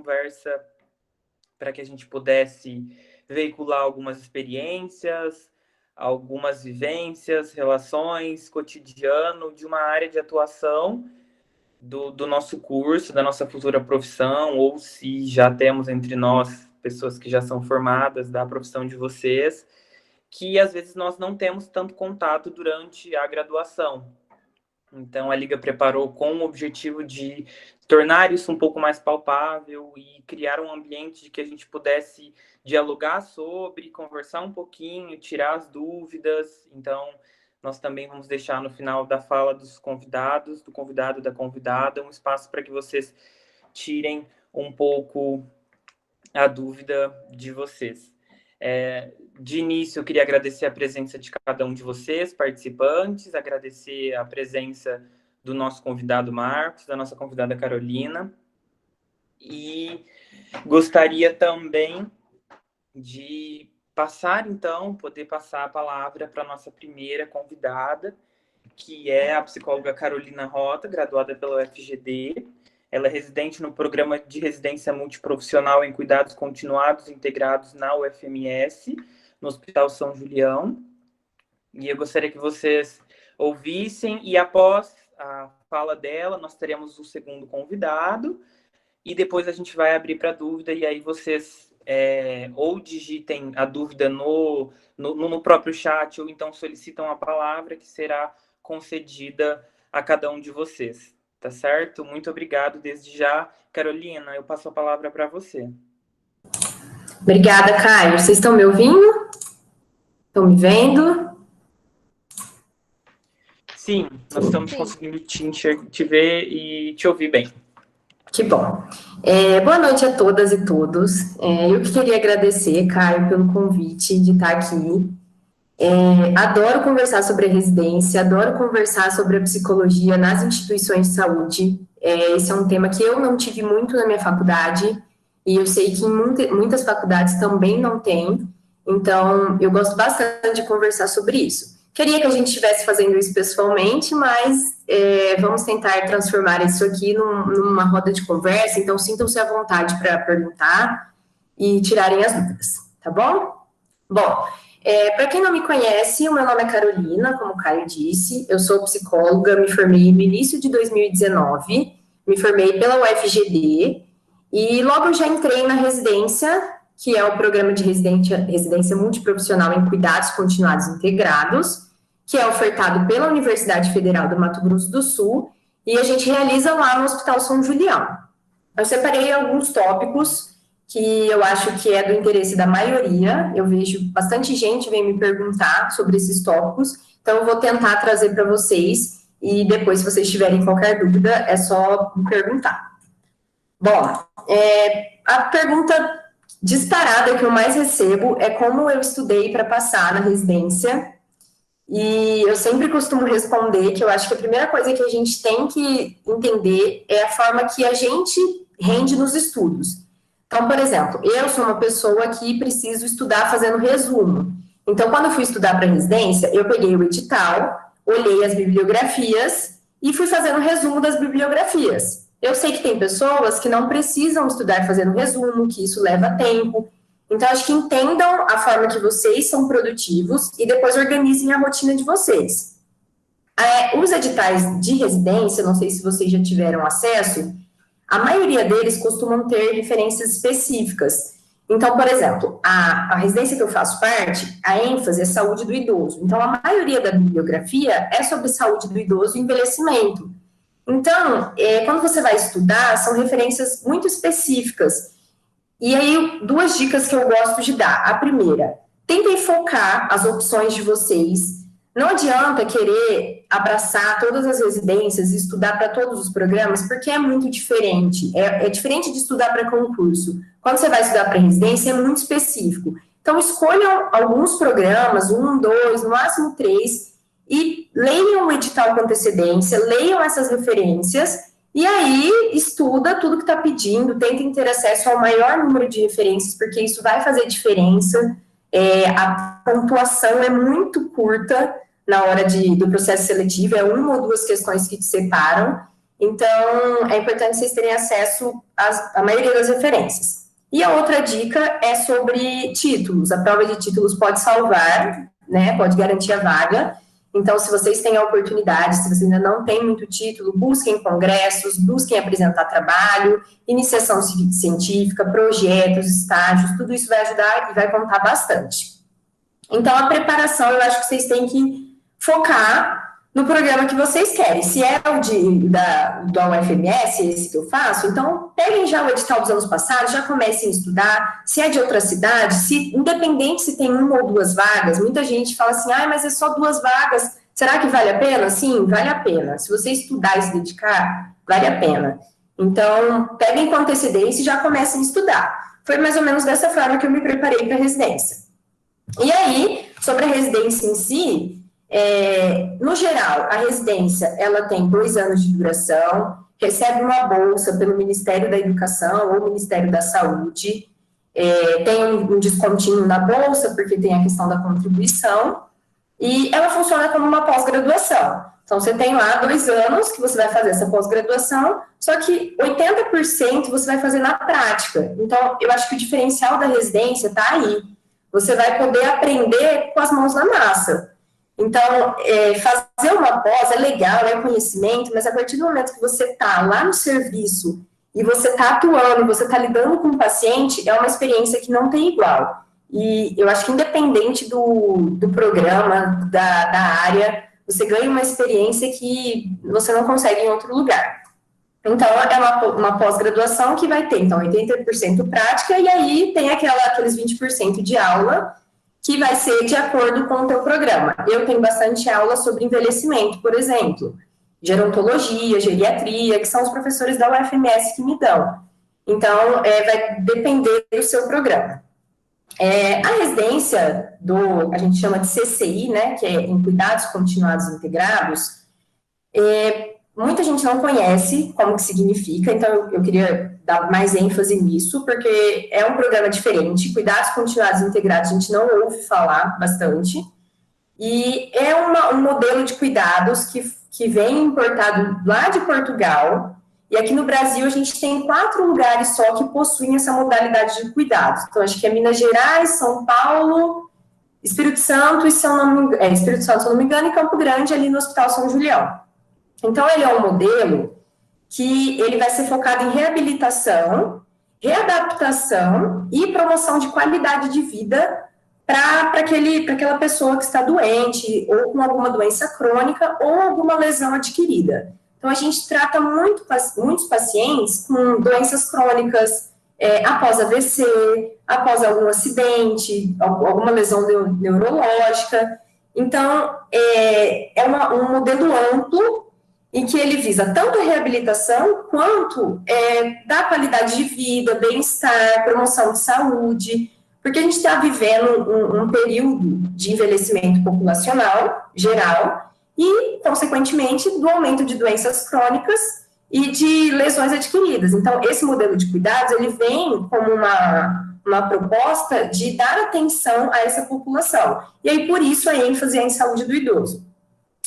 conversa para que a gente pudesse veicular algumas experiências, algumas vivências, relações, cotidiano de uma área de atuação do nosso curso, da nossa futura profissão, ou se já temos entre nós pessoas que já são formadas da profissão de vocês, que às vezes nós não temos tanto contato durante a graduação. Então, a Liga preparou com o objetivo de tornar isso um pouco mais palpável e criar um ambiente de que a gente pudesse dialogar sobre, conversar um pouquinho, tirar as dúvidas. Então, nós também vamos deixar no final da fala dos convidados, do convidado, da convidada, um espaço para que vocês tirem um pouco a dúvida de vocês. De início, eu queria agradecer a presença de cada um de vocês, participantes, agradecer a presença do nosso convidado Marcos, da nossa convidada Carolina, e gostaria também de poder passar a palavra para a nossa primeira convidada, que é a psicóloga Carolina Rota, graduada pela UFGD. Ela é residente no Programa de Residência Multiprofissional em Cuidados Continuados Integrados na UFMS, no Hospital São Julião. E eu gostaria que vocês ouvissem, e após a fala dela, nós teremos o segundo convidado, e depois a gente vai abrir para dúvida, e aí vocês ou digitem a dúvida no próprio chat, ou então solicitam a palavra, que será concedida a cada um de vocês. Tá certo? Muito obrigado desde já. Carolina, eu passo a palavra para você. Obrigada, Caio. Vocês estão me ouvindo? Estão me vendo? Sim, nós estamos conseguindo te ver e te ouvir bem. Que bom. Boa noite a todas e todos. Eu que queria agradecer, Caio, pelo convite de estar aqui. Adoro conversar sobre a residência, adoro conversar sobre a psicologia nas instituições de saúde. Esse é um tema que eu não tive muito na minha faculdade, e eu sei que em muitas faculdades também não tem, então eu gosto bastante de conversar sobre isso. Queria que a gente estivesse fazendo isso pessoalmente, mas vamos tentar transformar isso aqui numa roda de conversa, então sintam-se à vontade para perguntar e tirarem as dúvidas, tá bom? Bom, para quem não me conhece, o meu nome é Carolina, como o Caio disse, eu sou psicóloga, me formei no início de 2019, me formei pela UFGD, e logo já entrei na residência, que é o programa de residência multiprofissional em cuidados continuados integrados, que é ofertado pela Universidade Federal do Mato Grosso do Sul, e a gente realiza lá no Hospital São Julião. Eu separei alguns tópicos que eu acho que é do interesse da maioria. Eu vejo bastante gente vem me perguntar sobre esses tópicos, então eu vou tentar trazer para vocês, e depois, se vocês tiverem qualquer dúvida, é só me perguntar. Bom, a pergunta disparada que eu mais recebo é como eu estudei para passar na residência, e eu sempre costumo responder que eu acho que a primeira coisa que a gente tem que entender é a forma que a gente rende nos estudos. Então, por exemplo, eu sou uma pessoa que preciso estudar fazendo resumo. Então, quando eu fui estudar para residência, eu peguei o edital, olhei as bibliografias e fui fazendo resumo das bibliografias. Eu sei que tem pessoas que não precisam estudar fazendo resumo, que isso leva tempo. Então, acho que entendam a forma que vocês são produtivos e depois organizem a rotina de vocês. Os editais de residência, não sei se vocês já tiveram acesso, a maioria deles costumam ter referências específicas. Então, por exemplo, a residência que eu faço parte, a ênfase é saúde do idoso. Então, a maioria da bibliografia é sobre saúde do idoso e envelhecimento. Então, quando você vai estudar, são referências muito específicas. E aí, duas dicas que eu gosto de dar. A primeira, tentem focar as opções de vocês. Não adianta querer abraçar todas as residências e estudar para todos os programas, porque é muito diferente. É diferente de estudar para concurso. Quando você vai estudar para residência, é muito específico. Então, escolham alguns programas, 1, 2, no máximo 3, e leiam o edital com antecedência, leiam essas referências, e aí estuda tudo que está pedindo, tentem ter acesso ao maior número de referências, porque isso vai fazer diferença. A pontuação é muito curta na hora do processo seletivo, é uma ou duas questões que te separam, Então, é importante vocês terem acesso à maioria das referências. E a outra dica é sobre títulos. A prova de títulos pode salvar, né? Pode garantir a vaga. Então, se vocês têm a oportunidade, se vocês ainda não têm muito título, busquem congressos, busquem apresentar trabalho, iniciação científica, projetos, estágios, tudo isso vai ajudar e vai contar bastante. Então, a preparação, eu acho que vocês têm que focar no programa que vocês querem. Se é o da UFMS, esse que eu faço, então peguem já o edital dos anos passados, já comecem a estudar. Se é de outra cidade, independente se tem uma ou duas vagas, muita gente fala assim, mas é só 2 vagas, será que vale a pena? Sim, vale a pena. Se você estudar e se dedicar, vale a pena. Então, peguem com antecedência e já comecem a estudar. Foi mais ou menos dessa forma que eu me preparei para a residência. E aí, sobre a residência em si, no geral, a residência, ela tem 2 anos de duração, recebe uma bolsa pelo Ministério da Educação ou Ministério da Saúde, tem um descontinho na bolsa, porque tem a questão da contribuição, e ela funciona como uma pós-graduação. Então, você tem lá 2 anos que você vai fazer essa pós-graduação, só que 80% você vai fazer na prática. Então, eu acho que o diferencial da residência está aí. Você vai poder aprender com as mãos na massa. Então, fazer uma pós é legal, é conhecimento, mas a partir do momento que você está lá no serviço e você está atuando, você está lidando com o paciente, é uma experiência que não tem igual. E eu acho que independente do programa, da área, você ganha uma experiência que você não consegue em outro lugar. Então, é uma pós-graduação que vai ter, então, 80% prática, e aí tem aqueles 20% de aula, que vai ser de acordo com o teu programa. Eu tenho bastante aula sobre envelhecimento, por exemplo, gerontologia, geriatria, que são os professores da UFMS que me dão. Então, vai depender do seu programa. A residência a gente chama de CCI, né, que é em Cuidados Continuados Integrados, muita gente não conhece como que significa, então eu queria dar mais ênfase nisso, porque é um programa diferente, Cuidados Continuados Integrados a gente não ouve falar bastante, e é um modelo de cuidados que vem importado lá de Portugal, e aqui no Brasil a gente tem 4 lugares só que possuem essa modalidade de cuidados. Então, acho que é Minas Gerais, São Paulo, Espírito Santo, Espírito Santo, se eu não me engano, e Campo Grande, ali no Hospital São Julião. Então, ele é um modelo que ele vai ser focado em reabilitação, readaptação e promoção de qualidade de vida para aquela pessoa que está doente, ou com alguma doença crônica, ou alguma lesão adquirida. Então, a gente trata muitos pacientes com doenças crônicas, após AVC, após algum acidente, alguma lesão neurológica. Então, um modelo amplo, em que ele visa tanto a reabilitação, quanto dar qualidade de vida, bem-estar, promoção de saúde, porque a gente está vivendo um período de envelhecimento populacional geral e, consequentemente, do aumento de doenças crônicas e de lesões adquiridas. Então, esse modelo de cuidados, ele vem como uma proposta de dar atenção a essa população. E aí, por isso, a ênfase é em saúde do idoso.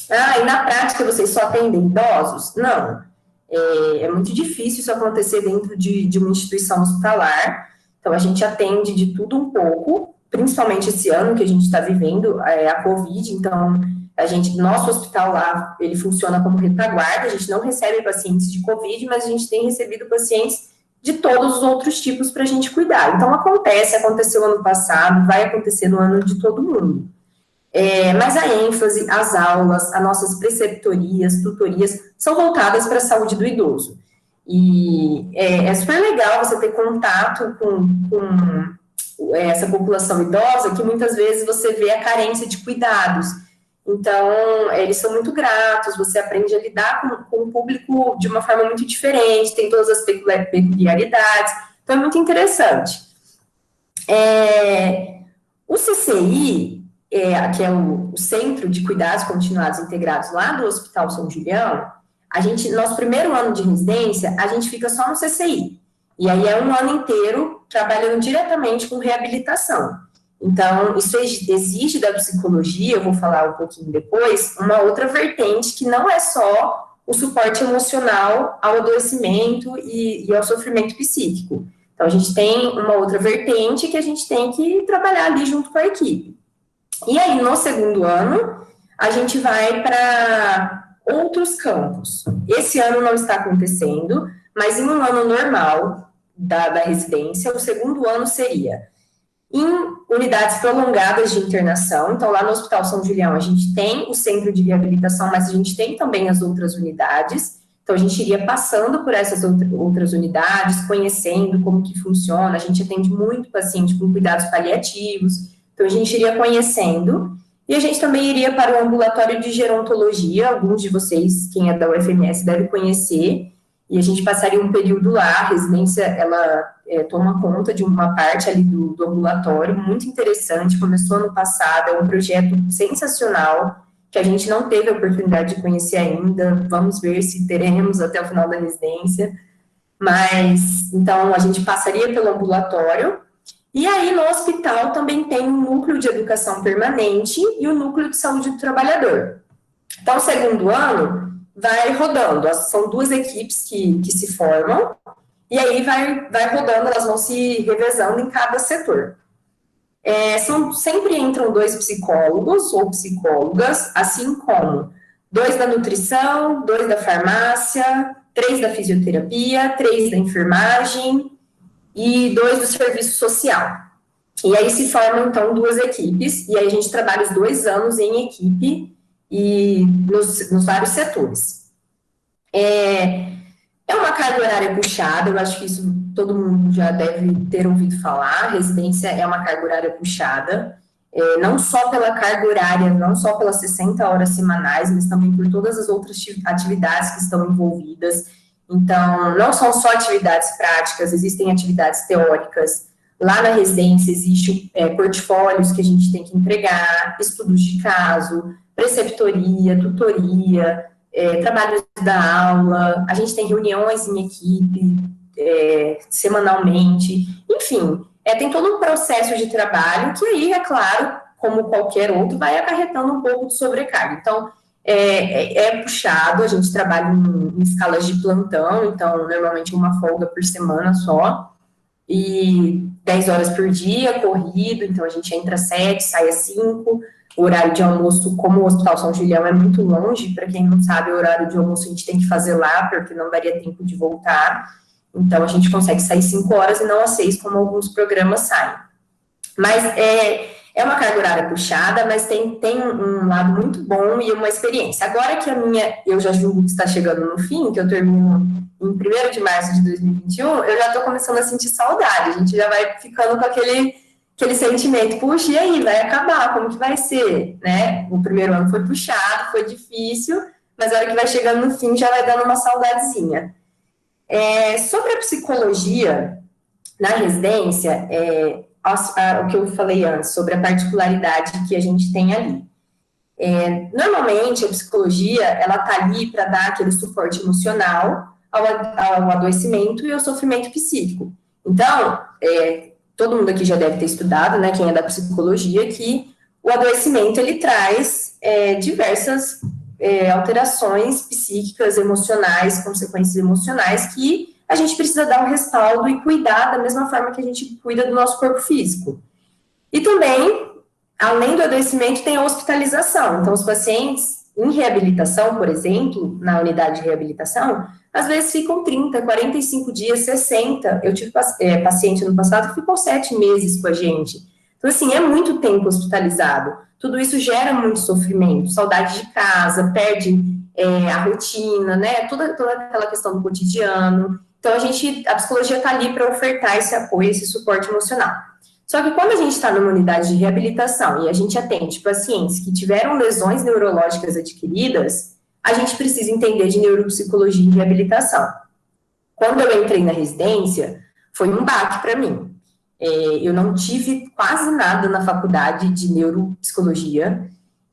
E na prática vocês só atendem idosos? Não. É muito difícil isso acontecer dentro de uma instituição hospitalar. Então, a gente atende de tudo um pouco, principalmente esse ano que a gente está vivendo, a Covid. Então, nosso hospital lá, ele funciona como retaguarda, a gente não recebe pacientes de Covid, mas a gente tem recebido pacientes de todos os outros tipos para a gente cuidar. Então, aconteceu ano passado, vai acontecer no ano de todo mundo. Mas a ênfase, as aulas, as nossas preceptorias, tutorias, são voltadas para a saúde do idoso. E é super legal você ter contato com essa população idosa, que muitas vezes você vê a carência de cuidados. Então, eles são muito gratos, você aprende a lidar com o público de uma forma muito diferente, tem todas as peculiaridades, então é muito interessante. O CCI, que é o Centro de Cuidados Continuados Integrados lá do Hospital São Julião, nosso primeiro ano de residência, a gente fica só no CCI, e aí é um ano inteiro trabalhando diretamente com reabilitação. Então, isso exige da psicologia, eu vou falar um pouquinho depois, uma outra vertente que não é só o suporte emocional ao adoecimento e ao sofrimento psíquico. Então, a gente tem uma outra vertente que a gente tem que trabalhar ali junto com a equipe. E aí, no segundo ano, a gente vai para outros campos. Esse ano não está acontecendo, mas em um ano normal da residência, o segundo ano seria em unidades prolongadas de internação. Então, lá no Hospital São Julião, a gente tem o centro de reabilitação, mas a gente tem também as outras unidades. Então, a gente iria passando por essas outras unidades, conhecendo como que funciona. A gente atende muito paciente com cuidados paliativos. Então, a gente iria conhecendo. E a gente também iria para o ambulatório de gerontologia. Alguns de vocês, quem é da UFMS, deve conhecer. E a gente passaria um período lá. A residência, ela toma conta de uma parte ali do ambulatório, muito interessante. Começou ano passado, é um projeto sensacional, que a gente não teve a oportunidade de conhecer ainda. Vamos ver se teremos até o final da residência. Mas, então, a gente passaria pelo ambulatório. E aí, no hospital, também tem um núcleo de educação permanente e o núcleo de saúde do trabalhador. Então, o segundo ano vai rodando. São duas equipes que se formam, e aí vai rodando, elas vão se revezando em cada setor. Sempre entram 2 psicólogos ou psicólogas, assim como 2 da nutrição, 2 da farmácia, 3 da fisioterapia, 3 da enfermagem e 2 do serviço social. E aí se formam, então, 2 equipes, e aí a gente trabalha os 2 anos em equipe e nos vários setores. É uma carga horária puxada, eu acho que isso todo mundo já deve ter ouvido falar. A residência é uma carga horária puxada, não só pela carga horária, não só pelas 60 horas semanais, mas também por todas as outras atividades que estão envolvidas. Então, não são só atividades práticas, existem atividades teóricas. Lá na residência existe portfólios que a gente tem que entregar, estudos de caso, preceptoria, tutoria, trabalhos da aula, a gente tem reuniões em equipe semanalmente, enfim, tem todo um processo de trabalho que aí, é claro, como qualquer outro, vai acarretando um pouco de sobrecarga. Então, puxado, a gente trabalha em escalas de plantão, então, normalmente uma folga por semana só, e 10 horas por dia, corrido, então a gente entra às 7, sai às 5, o horário de almoço, como o Hospital São Julião é muito longe, para quem não sabe, o horário de almoço a gente tem que fazer lá, porque não daria tempo de voltar, então a gente consegue sair 5 horas e não às 6, como alguns programas saem. Mas é uma carga horária puxada, mas tem um lado muito bom e uma experiência. Agora que eu já julgo que está chegando no fim, que eu termino em 1º de março de 2021, eu já estou começando a sentir saudade, a gente já vai ficando com aquele sentimento, puxa, e aí, vai acabar, como que vai ser, né? O primeiro ano foi puxado, foi difícil, mas a hora que vai chegando no fim, já vai dando uma saudadezinha. Sobre a psicologia na residência, o que eu falei antes, sobre a particularidade que a gente tem ali. Normalmente, a psicologia, ela está ali para dar aquele suporte emocional ao adoecimento e ao sofrimento psíquico. Então, todo mundo aqui já deve ter estudado, né, quem é da psicologia, que o adoecimento, ele traz diversas alterações psíquicas, emocionais, consequências emocionais, que a gente precisa dar um respaldo e cuidar da mesma forma que a gente cuida do nosso corpo físico. E também, além do adoecimento, tem a hospitalização. Então, os pacientes em reabilitação, por exemplo, na unidade de reabilitação, às vezes ficam 30, 45 dias, 60. Eu tive paciente no passado que ficou 7 meses com a gente. Então, assim, é muito tempo hospitalizado. Tudo isso gera muito sofrimento, saudade de casa, perde a rotina, né? Toda aquela questão do cotidiano. Então, a psicologia está ali para ofertar esse apoio, esse suporte emocional. Só que quando a gente está numa unidade de reabilitação e a gente atende pacientes que tiveram lesões neurológicas adquiridas, a gente precisa entender de neuropsicologia e reabilitação. Quando eu entrei na residência, foi um baque para mim. Eu não tive quase nada na faculdade de neuropsicologia,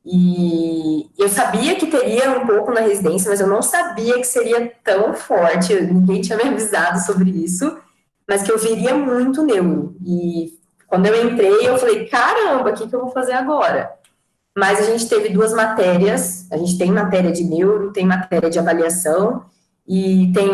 e eu sabia que teria um pouco na residência, mas eu não sabia que seria tão forte, ninguém tinha me avisado sobre isso, mas que eu veria muito neuro. E quando eu entrei, eu falei, caramba, o que eu vou fazer agora? mas a gente teve 2 matérias, a gente tem matéria de neuro, tem matéria de avaliação, e tem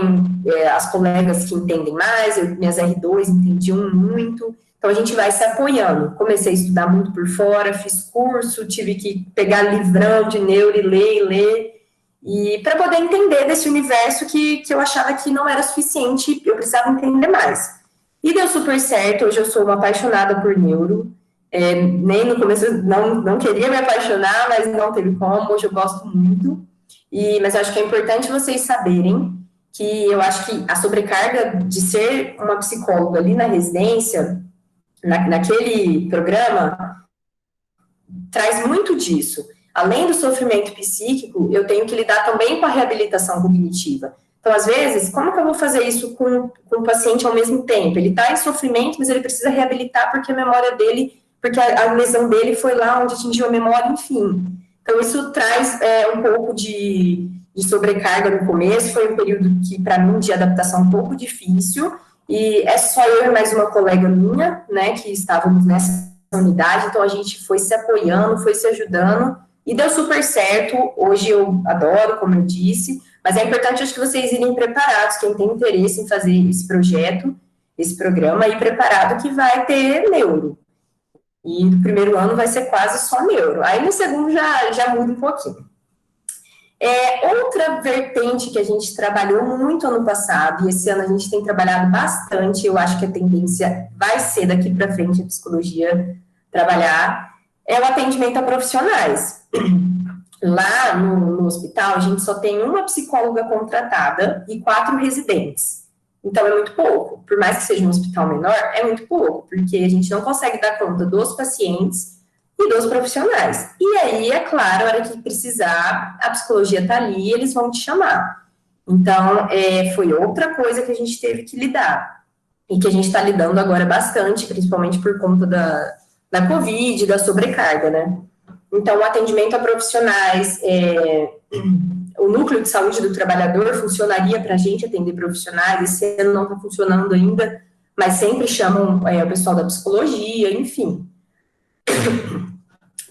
as colegas que entendem mais, minhas R2 entendiam muito, então a gente vai se apoiando. Comecei a estudar muito por fora, fiz curso, tive que pegar livrão de neuro e ler, e para poder entender desse universo que eu achava que não era suficiente, eu precisava entender mais. E deu super certo, hoje eu sou uma apaixonada por neuro, nem no começo não queria me apaixonar, mas não teve como, hoje eu gosto muito. Mas eu acho que é importante vocês saberem que eu acho que a sobrecarga de ser uma psicóloga ali na residência, naquele programa, traz muito disso. Além do sofrimento psíquico, eu tenho que lidar também com a reabilitação cognitiva. Então, às vezes, como que eu vou fazer isso com o paciente ao mesmo tempo? Ele está em sofrimento, mas ele precisa reabilitar porque a memória dele, porque a lesão dele foi lá onde atingiu a memória, enfim. Então, isso traz um pouco de sobrecarga no começo, foi um período que, para mim, de adaptação um pouco difícil, e é só eu e mais uma colega minha, né, que estávamos nessa unidade, então a gente foi se apoiando, foi se ajudando, e deu super certo. Hoje eu adoro, como eu disse, mas é importante, acho que vocês irem preparados, quem tem interesse em fazer esse projeto, esse programa, ir preparado que vai ter neuro. E no primeiro ano vai ser quase só neuro. Aí no segundo já muda um pouquinho. Outra vertente que a gente trabalhou muito ano passado, e esse ano a gente tem trabalhado bastante, eu acho que a tendência vai ser daqui para frente a psicologia trabalhar, é o atendimento a profissionais. Lá no hospital, a gente só tem uma psicóloga contratada e 4 residentes. Então, é muito pouco. Por mais que seja um hospital menor, é muito pouco, porque a gente não consegue dar conta dos pacientes e dos profissionais. E aí, é claro, a hora que precisar, a psicologia está ali e eles vão te chamar. Então, foi outra coisa que a gente teve que lidar. E que a gente está lidando agora bastante, principalmente por conta da Covid, da sobrecarga, né? Então, o atendimento a profissionais, o núcleo de saúde do trabalhador funcionaria para a gente atender profissionais, esse ano não está funcionando ainda, mas sempre chamam o pessoal da psicologia, enfim.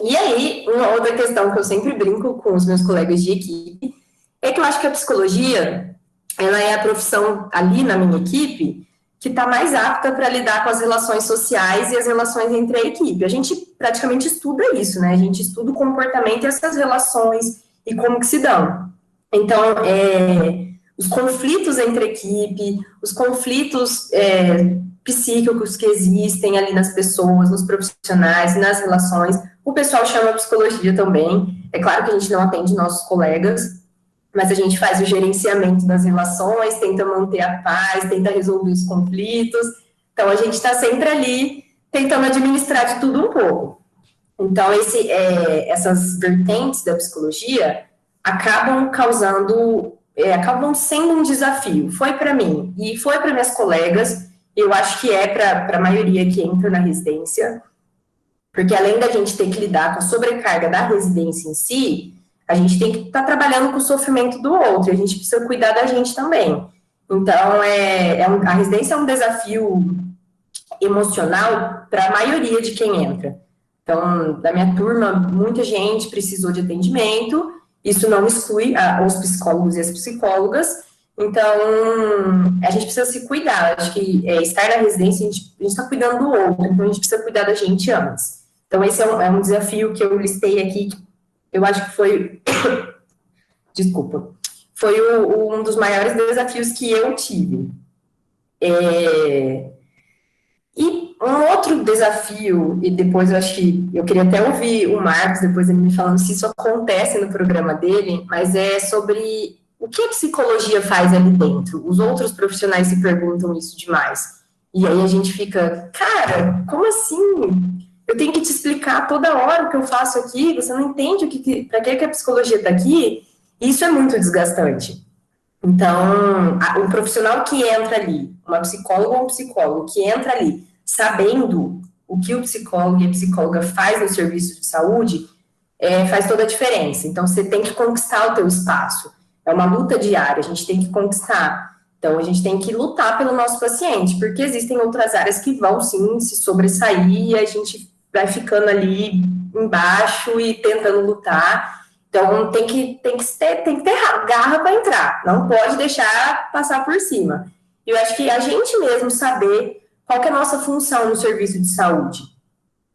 E aí, uma outra questão que eu sempre brinco com os meus colegas de equipe, é que eu acho que a psicologia, ela é a profissão ali na minha equipe, que está mais apta para lidar com as relações sociais e as relações entre a equipe. A gente praticamente estuda isso, né? A gente estuda o comportamento e essas relações e como que se dão. Então, os conflitos entre a equipe, os conflitos psíquicos que existem ali nas pessoas, nos profissionais, nas relações, o pessoal chama a psicologia também. É claro que a gente não atende nossos colegas, mas a gente faz o gerenciamento das relações, tenta manter a paz, tenta resolver os conflitos. Então, a gente está sempre ali tentando administrar de tudo um pouco. Então, essas vertentes da psicologia acabam acabam sendo um desafio. Foi para mim e foi para minhas colegas, eu acho que para a maioria que entra na residência, porque além da gente ter que lidar com a sobrecarga da residência em si, a gente tem que estar trabalhando com o sofrimento do outro, a gente precisa cuidar da gente também. Então, a residência é um desafio emocional para a maioria de quem entra. Então, da minha turma, muita gente precisou de atendimento, isso não exclui os psicólogos e as psicólogas, então, a gente precisa se cuidar. Acho que estar na residência, a gente está cuidando do outro, então a gente precisa cuidar da gente antes. Então, esse é um desafio que eu listei aqui, eu acho que foi, desculpa, foi um dos maiores desafios que eu tive. E um outro desafio, e depois eu acho que eu queria até ouvir o Marcos, depois ele me falando se isso acontece no programa dele, mas é sobre o que a psicologia faz ali dentro. Os outros profissionais se perguntam isso demais. E aí a gente fica, cara, como assim? Eu tenho que te explicar toda hora o que eu faço aqui, você não entende para que a psicologia está aqui? Isso é muito desgastante. Então, o profissional que entra ali, uma psicóloga ou um psicólogo que entra ali, sabendo o que o psicólogo e a psicóloga faz no serviço de saúde, faz toda a diferença. Então, você tem que conquistar o teu espaço. É uma luta diária, a gente tem que conquistar. Então, a gente tem que lutar pelo nosso paciente, porque existem outras áreas que vão, sim, se sobressair e a gente vai ficando ali embaixo e tentando lutar. Então, tem que ter garra para entrar, não pode deixar passar por cima. E eu acho que a gente mesmo saber qual que é a nossa função no serviço de saúde.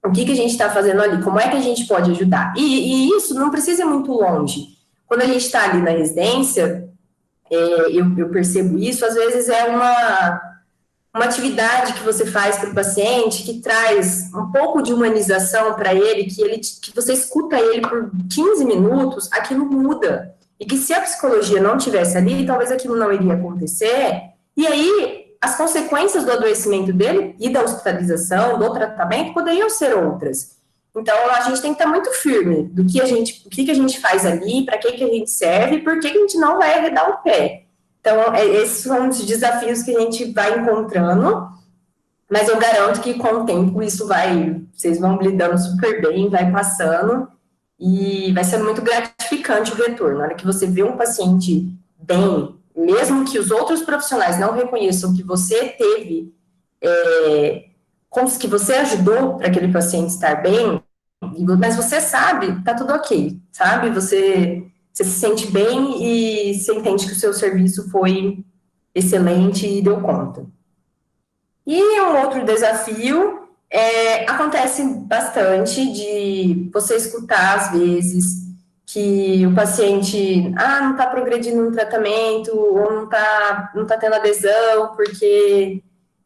O que a gente está fazendo ali, como é que a gente pode ajudar. E isso não precisa ir muito longe. Quando a gente está ali na residência, eu percebo isso, às vezes é uma atividade que você faz para o paciente que traz um pouco de humanização para ele, que você escuta ele por 15 minutos, aquilo muda. E que se a psicologia não tivesse ali, talvez aquilo não iria acontecer. E aí, as consequências do adoecimento dele e da hospitalização, do tratamento, poderiam ser outras. Então, a gente tem que estar muito firme do que o que a gente faz ali, para que a gente serve e por que a gente não vai arredar o pé. Então, esses são os desafios que a gente vai encontrando, mas eu garanto que com o tempo vocês vão lidando super bem, vai passando, e vai ser muito gratificante o retorno. Na hora que você vê um paciente bem, mesmo que os outros profissionais não reconheçam que você teve, que você ajudou para aquele paciente estar bem, mas você sabe, tá tudo ok, sabe? Você se sente bem e você entende que o seu serviço foi excelente e deu conta. E um outro desafio acontece bastante de você escutar, às vezes, que o paciente não está progredindo no tratamento, ou não tá tendo adesão, porque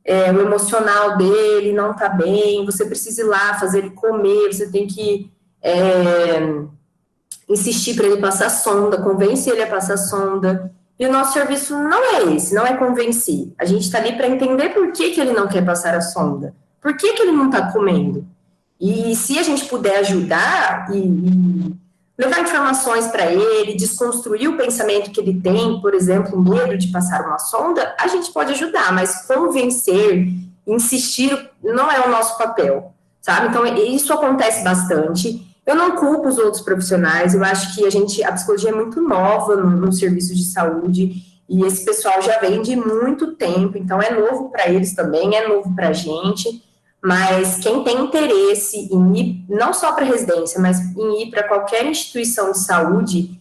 o emocional dele não está bem, você precisa ir lá fazer ele comer, você tem que insistir para ele passar sonda, convencer ele a passar sonda. E o nosso serviço não é esse, não é convencer. A gente está ali para entender por que ele não quer passar a sonda, por que ele não está comendo. E se a gente puder ajudar e levar informações para ele, desconstruir o pensamento que ele tem, por exemplo, medo de passar uma sonda, a gente pode ajudar, mas convencer, insistir, não é o nosso papel, sabe? Então, isso acontece bastante. Eu não culpo os outros profissionais, eu acho que a psicologia é muito nova no serviço de saúde, e esse pessoal já vem de muito tempo, então é novo para eles também, é novo para a gente, mas quem tem interesse em ir, não só para residência, mas em ir para qualquer instituição de saúde,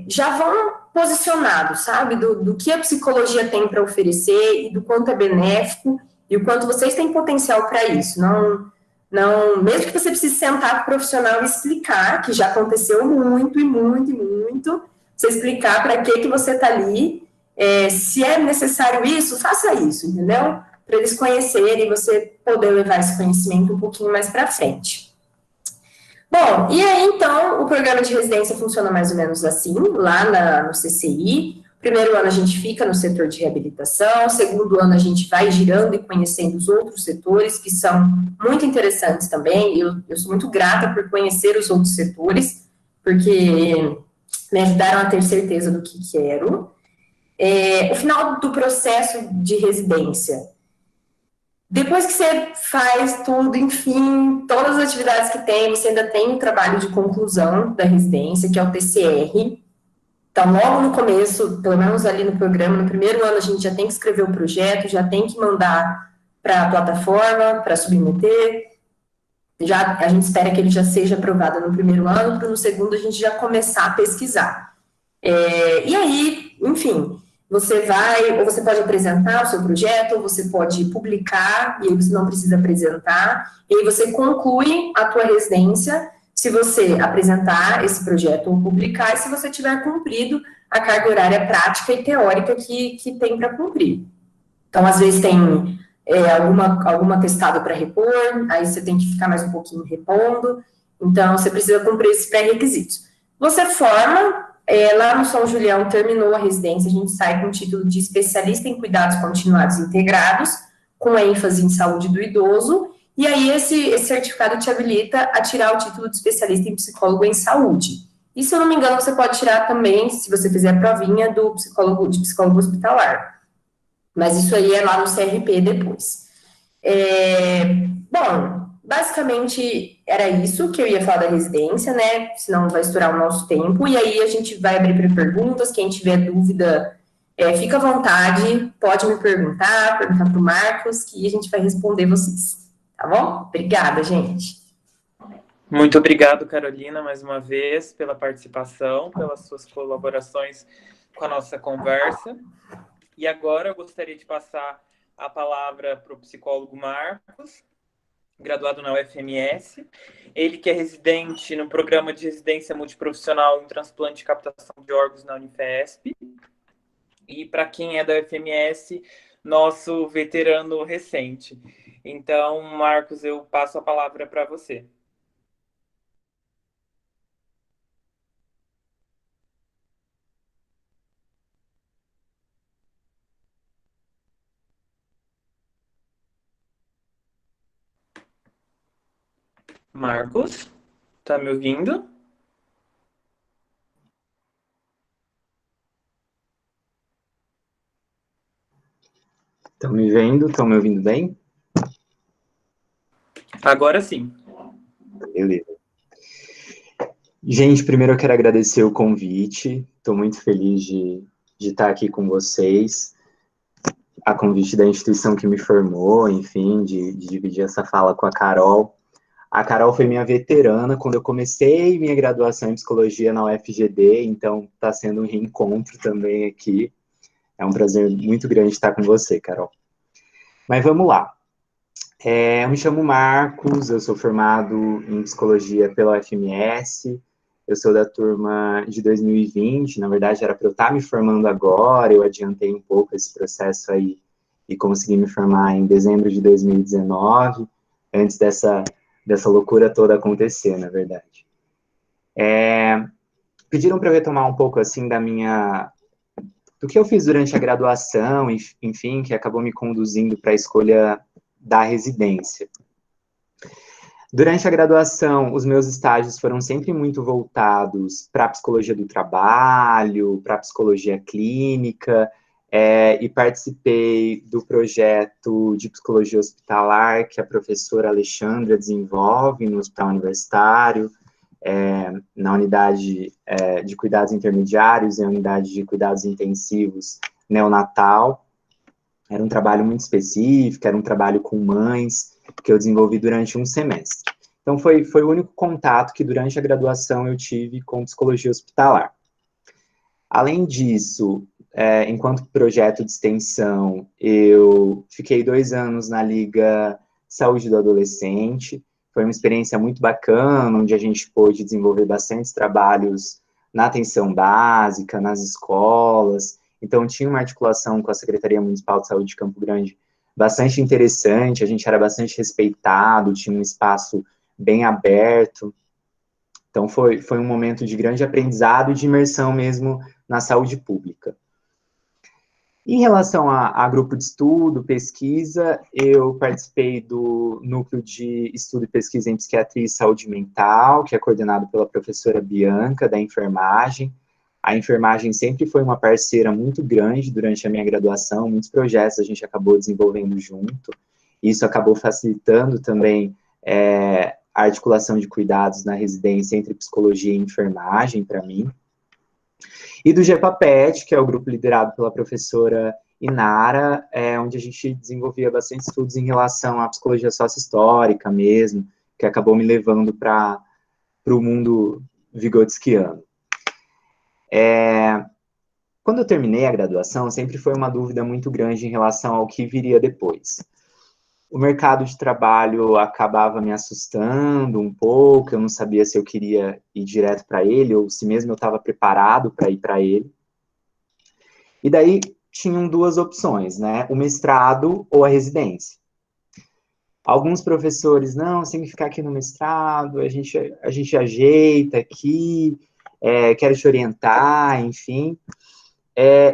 já vão posicionados, sabe, do que a psicologia tem para oferecer e do quanto é benéfico e o quanto vocês têm potencial para isso. Não, mesmo que você precise sentar com o profissional e explicar, que já aconteceu muito, e muito, e muito, você explicar para que você está ali, se é necessário isso, faça isso, entendeu? Para eles conhecerem e você poder levar esse conhecimento um pouquinho mais para frente. Bom, e aí, então, o programa de residência funciona mais ou menos assim, lá no CCI. Primeiro ano a gente fica no setor de reabilitação, segundo ano a gente vai girando e conhecendo os outros setores, que são muito interessantes também. Eu sou muito grata por conhecer os outros setores, porque me ajudaram a ter certeza do que quero. O final do processo de residência. Depois que você faz tudo, enfim, todas as atividades que tem, você ainda tem o trabalho de conclusão da residência, que é o TCR. Então, logo no começo, pelo menos ali no programa, no primeiro ano, a gente já tem que escrever o projeto, já tem que mandar para a plataforma, para submeter. A gente espera que ele já seja aprovado no primeiro ano, para no segundo a gente já começar a pesquisar. E aí, enfim, você pode apresentar o seu projeto, ou você pode publicar, e aí você não precisa apresentar, e aí você conclui a tua residência, se você apresentar esse projeto ou publicar, e se você tiver cumprido a carga horária prática e teórica que tem para cumprir. Então, às vezes tem alguma atestado para repor, aí você tem que ficar mais um pouquinho repondo, então você precisa cumprir esses pré-requisitos. Você forma, lá no São Julião, terminou a residência, a gente sai com o título de especialista em cuidados continuados integrados, com ênfase em saúde do idoso, e aí esse certificado te habilita a tirar o título de especialista em psicólogo em saúde. E, se eu não me engano, você pode tirar também, se você fizer a provinha, de psicólogo hospitalar. Mas isso aí é lá no CRP depois. Bom, basicamente era isso que eu ia falar da residência, né? Senão vai estourar o nosso tempo. E aí a gente vai abrir para perguntas. Quem tiver dúvida, fica à vontade, pode me perguntar para o Marcos, que a gente vai responder vocês. Tá bom? Obrigada, gente. Muito obrigado, Carolina, mais uma vez, pela participação, pelas suas colaborações com a nossa conversa. E agora eu gostaria de passar a palavra para o psicólogo Marcos, graduado na UFMS. Ele que é residente no programa de residência multiprofissional em transplante e captação de órgãos na Unifesp. E para quem é da UFMS, nosso veterano recente. Então, Marcos, eu passo a palavra para você. Marcos, tá me ouvindo? Estão me vendo? Estão me ouvindo bem? Agora sim. Beleza. Gente, primeiro eu quero agradecer o convite. Estou muito feliz de estar aqui com vocês. A convite da instituição que me formou, enfim, de dividir essa fala com a Carol. A Carol foi minha veterana quando eu comecei minha graduação em psicologia na UFGD, então está sendo um reencontro também aqui. É um prazer muito grande estar com você, Carol. Mas vamos lá. Eu me chamo Marcos, eu sou formado em psicologia pela UFMS, eu sou da turma de 2020, na verdade era para eu estar me formando agora, eu adiantei um pouco esse processo aí e consegui me formar em dezembro de 2019, antes dessa loucura toda acontecer, na verdade. Pediram para eu retomar um pouco, assim, do que eu fiz durante a graduação, enfim, que acabou me conduzindo para a escolha da residência. Durante a graduação, os meus estágios foram sempre muito voltados para a psicologia do trabalho, para a psicologia clínica, e participei do projeto de psicologia hospitalar que a professora Alexandra desenvolve no Hospital Universitário, na unidade de cuidados intermediários e a unidade de cuidados intensivos neonatal. Era um trabalho muito específico, era um trabalho com mães, que eu desenvolvi durante um semestre. Então, foi o único contato que, durante a graduação, eu tive com psicologia hospitalar. Além disso, enquanto projeto de extensão, eu fiquei 2 anos na Liga Saúde do Adolescente. Foi uma experiência muito bacana, onde a gente pôde desenvolver bastantes trabalhos na atenção básica, nas escolas. Então, tinha uma articulação com a Secretaria Municipal de Saúde de Campo Grande bastante interessante, a gente era bastante respeitado, tinha um espaço bem aberto. Então, foi um momento de grande aprendizado e de imersão mesmo na saúde pública. Em relação a grupo de estudo, pesquisa, eu participei do núcleo de estudo e pesquisa em psiquiatria e saúde mental, que é coordenado pela professora Bianca, da enfermagem. A enfermagem sempre foi uma parceira muito grande durante a minha graduação, muitos projetos a gente acabou desenvolvendo junto, isso acabou facilitando também a articulação de cuidados na residência entre psicologia e enfermagem, para mim. E do GEPAPET, que é o grupo liderado pela professora Inara, onde a gente desenvolvia bastante estudos em relação à psicologia sócio-histórica mesmo, que acabou me levando para o mundo vigotskiano. Quando eu terminei a graduação, sempre foi uma dúvida muito grande em relação ao que viria depois. O mercado de trabalho acabava me assustando um pouco, eu não sabia se eu queria ir direto para ele, ou se mesmo eu estava preparado para ir para ele. E daí tinham 2 opções, né? O mestrado ou a residência. Alguns professores, não, você tem que ficar aqui no mestrado, a gente ajeita aqui, quero te orientar, enfim.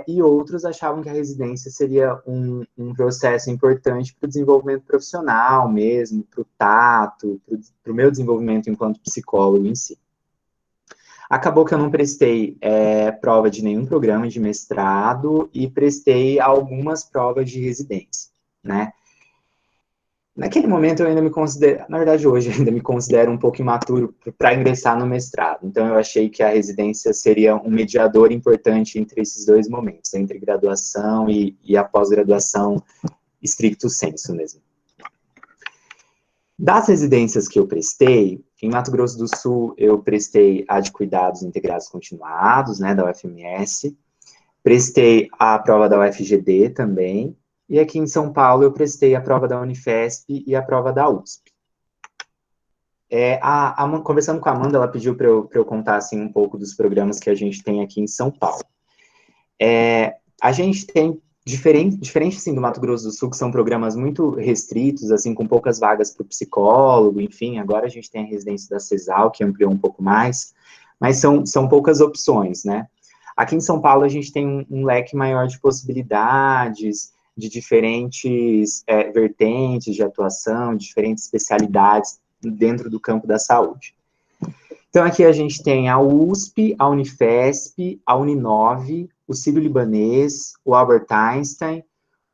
E outros achavam que a residência seria um processo importante para o desenvolvimento profissional mesmo, para o tato, para o meu desenvolvimento enquanto psicólogo em si. Acabou que eu não prestei prova de nenhum programa de mestrado e prestei algumas provas de residência, né? Naquele momento eu ainda me considero, na verdade hoje eu ainda me considero um pouco imaturo para ingressar no mestrado. Então eu achei que a residência seria um mediador importante entre esses 2 momentos, entre graduação e a pós-graduação stricto sensu mesmo. Das residências que eu prestei, Em Mato Grosso do Sul, eu prestei a de Cuidados Integrados Continuados, né, da UFMS. Prestei a prova da UFGD também. E aqui em São Paulo, eu prestei a prova da Unifesp e a prova da USP. Conversando com a Amanda, ela pediu para eu contar assim, um pouco dos programas que a gente tem aqui em São Paulo. A gente tem, diferente assim, do Mato Grosso do Sul, que são programas muito restritos, assim, com poucas vagas para o psicólogo, enfim, agora a gente tem a residência da CESAL, que ampliou um pouco mais, mas são poucas opções, né? Aqui em São Paulo a gente tem um leque maior de possibilidades, de diferentes vertentes de atuação, diferentes especialidades dentro do campo da saúde. Então, aqui a gente tem a USP, a Unifesp, a Uninove, o Sírio-Libanês, o Albert Einstein,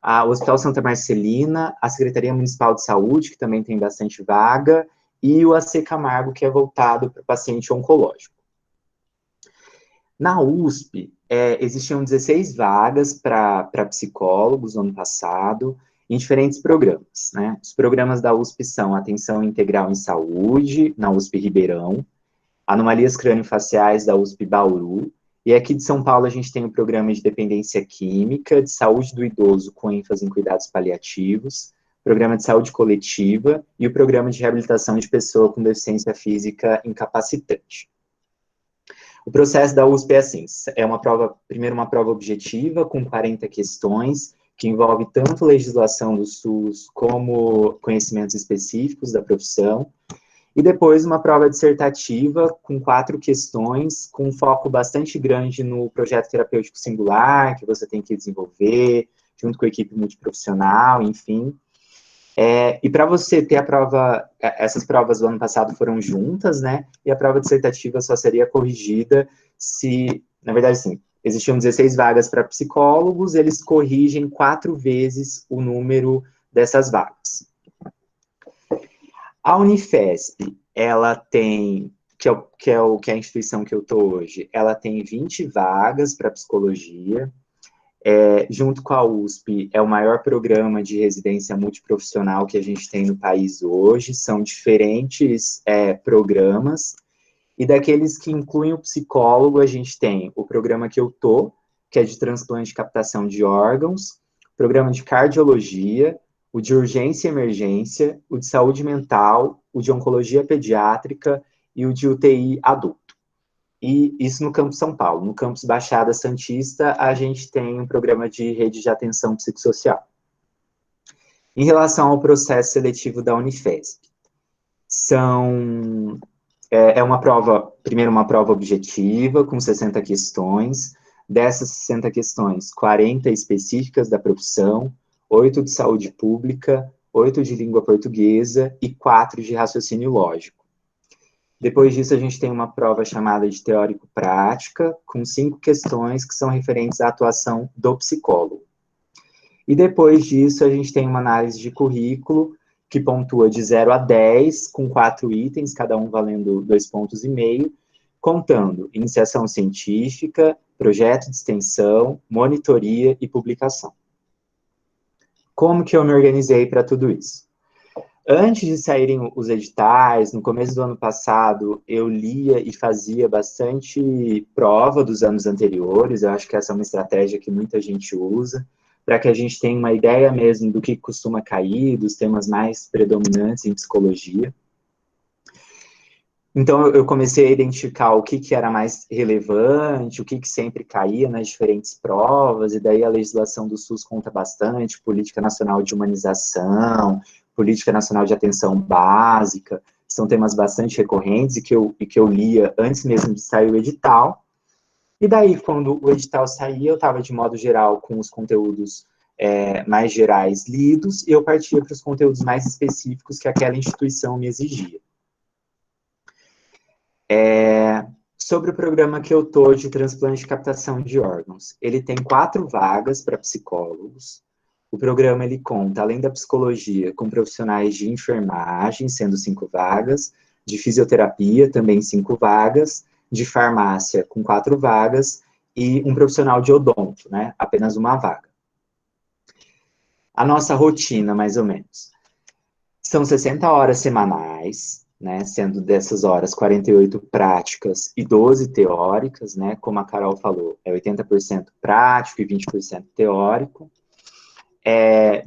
o Hospital Santa Marcelina, a Secretaria Municipal de Saúde, que também tem bastante vaga, e o AC Camargo, que é voltado para paciente oncológico. Na USP, existiam 16 vagas para psicólogos no ano passado, em diferentes programas, né? Os programas da USP são Atenção Integral em Saúde, na USP Ribeirão, Anomalias Crâniofaciais da USP Bauru, e aqui de São Paulo a gente tem o programa de Dependência Química, de Saúde do Idoso com ênfase em cuidados paliativos, programa de Saúde Coletiva e o programa de Reabilitação de Pessoa com Deficiência Física Incapacitante. O processo da USP é assim, primeiro uma prova objetiva com 40 questões, que envolve tanto legislação do SUS como conhecimentos específicos da profissão, e depois uma prova dissertativa com 4 questões, com um foco bastante grande no projeto terapêutico singular, que você tem que desenvolver, junto com a equipe multiprofissional, enfim. E para você ter a prova, essas provas do ano passado foram juntas, né, e a prova dissertativa só seria corrigida se, na verdade, sim, existiam 16 vagas para psicólogos, eles corrigem 4 vezes o número dessas vagas. A Unifesp, ela tem, que é a instituição que eu estou hoje, ela tem 20 vagas para psicologia, junto com a USP, é o maior programa de residência multiprofissional que a gente tem no país hoje, são diferentes programas, e daqueles que incluem o psicólogo, a gente tem o programa que eu tô, que é de transplante e captação de órgãos, o programa de cardiologia, o de urgência e emergência, o de saúde mental, o de oncologia pediátrica e o de UTI adulto. E isso no campus São Paulo. No campus Baixada Santista, a gente tem um programa de rede de atenção psicossocial. Em relação ao processo seletivo da Unifesp, primeiro uma prova objetiva, com 60 questões, dessas 60 questões, 40 específicas da profissão, 8 de saúde pública, 8 de língua portuguesa e 4 de raciocínio lógico. Depois disso, a gente tem uma prova chamada de teórico-prática, com 5 questões que são referentes à atuação do psicólogo. E depois disso, a gente tem uma análise de currículo, que pontua de 0 a 10, com 4 itens, cada um valendo 2,5 pontos, contando iniciação científica, projeto de extensão, monitoria e publicação. Como que eu me organizei para tudo isso? Antes de saírem os editais, no começo do ano passado, eu lia e fazia bastante prova dos anos anteriores, eu acho que essa é uma estratégia que muita gente usa, para que a gente tenha uma ideia mesmo do que costuma cair, dos temas mais predominantes em psicologia. Então, eu comecei a identificar o que era mais relevante, o que sempre caía nas diferentes provas, e daí a legislação do SUS conta bastante, Política Nacional de Humanização, Política Nacional de Atenção Básica, são temas bastante recorrentes e que eu lia antes mesmo de sair o edital. E daí, quando o edital saía, eu estava, de modo geral, com os conteúdos mais gerais lidos, e eu partia para os conteúdos mais específicos que aquela instituição me exigia. Sobre o programa que eu estou de transplante e captação de órgãos, ele tem 4 vagas para psicólogos. O programa, ele conta, além da psicologia, com profissionais de enfermagem, sendo 5 vagas, de fisioterapia, também 5 vagas, de farmácia, com 4 vagas, e um profissional de odonto, né, apenas 1 vaga. A nossa rotina, mais ou menos, são 60 horas semanais, né, sendo dessas horas 48 práticas e 12 teóricas, né, como a Carol falou, é 80% prático e 20% teórico.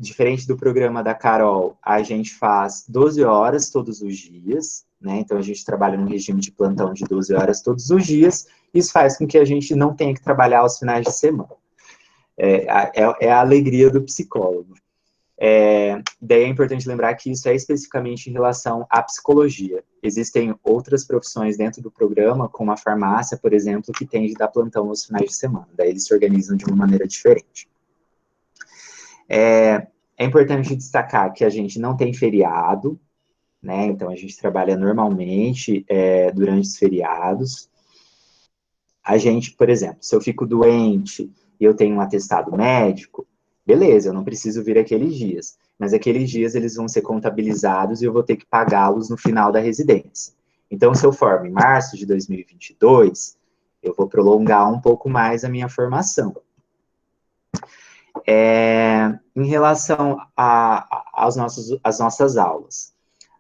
Diferente do programa da Carol, a gente faz 12 horas todos os dias, né, então a gente trabalha num regime de plantão de 12 horas todos os dias, isso faz com que a gente não tenha que trabalhar aos finais de semana. É a alegria do psicólogo. Daí é importante lembrar que isso é especificamente em relação à psicologia. Existem outras profissões dentro do programa, como a farmácia, por exemplo, que tem de dar plantão aos finais de semana. Daí eles se organizam de uma maneira diferente. É importante destacar que a gente não tem feriado, né? Então a gente trabalha normalmente durante os feriados. A gente, por exemplo, se eu fico doente e eu tenho um atestado médico, beleza, eu não preciso vir aqueles dias. Mas aqueles dias eles vão ser contabilizados e eu vou ter que pagá-los no final da residência. Então, se eu formo em março de 2022, eu vou prolongar um pouco mais a minha formação. Em relação às nossas aulas,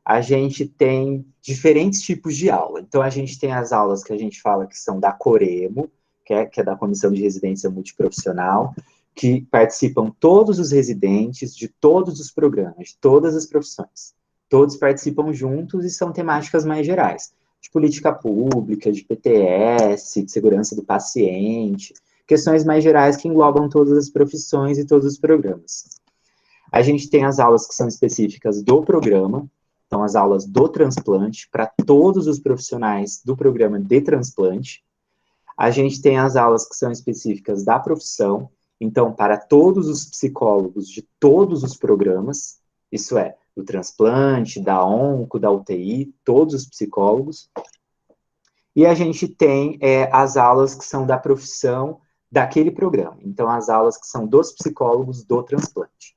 a gente tem diferentes tipos de aula. Então, a gente tem as aulas que a gente fala que são da Coremo, que é da Comissão de Residência Multiprofissional, que participam todos os residentes de todos os programas, de todas as profissões. Todos participam juntos e são temáticas mais gerais, de política pública, de PTS, de segurança do paciente, questões mais gerais que englobam todas as profissões e todos os programas. A gente tem as aulas que são específicas do programa, então as aulas do transplante, para todos os profissionais do programa de transplante. A gente tem as aulas que são específicas da profissão, então para todos os psicólogos de todos os programas, isso é, do transplante, da onco, da UTI, todos os psicólogos. E a gente tem as aulas que são da profissão daquele programa, então as aulas que são dos psicólogos do transplante.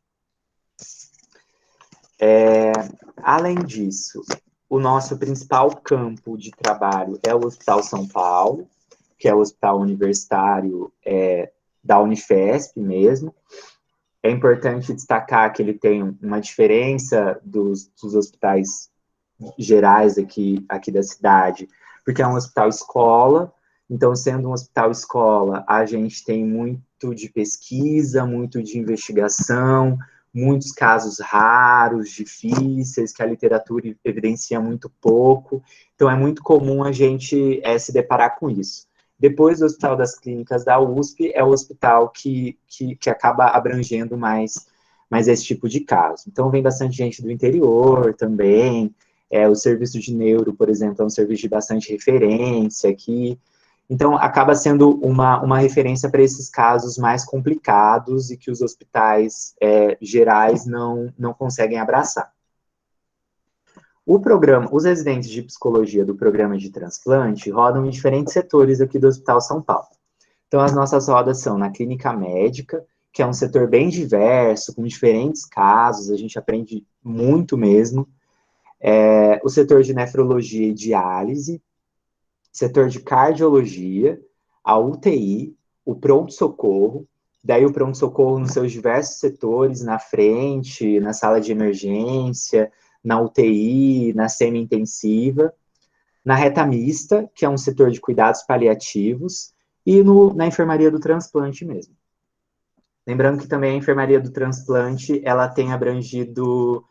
Além disso, o nosso principal campo de trabalho é o Hospital São Paulo, que é o hospital universitário da Unifesp mesmo. É importante destacar que ele tem uma diferença dos hospitais gerais aqui da cidade, porque é um hospital escola, então, sendo um hospital escola, a gente tem muito de pesquisa, muito de investigação, muitos casos raros, difíceis, que a literatura evidencia muito pouco. Então, é muito comum a gente se deparar com isso. Depois do Hospital das Clínicas da USP, é o hospital que acaba abrangendo mais esse tipo de caso. Então, vem bastante gente do interior também. O serviço de neuro, por exemplo, é um serviço de bastante referência aqui. Então, acaba sendo uma referência para esses casos mais complicados e que os hospitais gerais não conseguem abraçar. Os residentes de psicologia do programa de transplante rodam em diferentes setores aqui do Hospital São Paulo. Então, as nossas rodas são na clínica médica, que é um setor bem diverso, com diferentes casos, a gente aprende muito mesmo. O setor de nefrologia e diálise, setor de cardiologia, a UTI, o pronto-socorro, daí o pronto-socorro nos seus diversos setores, na frente, na sala de emergência, na UTI, na semi-intensiva, na reta mista, que é um setor de cuidados paliativos, e na enfermaria do transplante mesmo. Lembrando que também a enfermaria do transplante, ela tem abrangido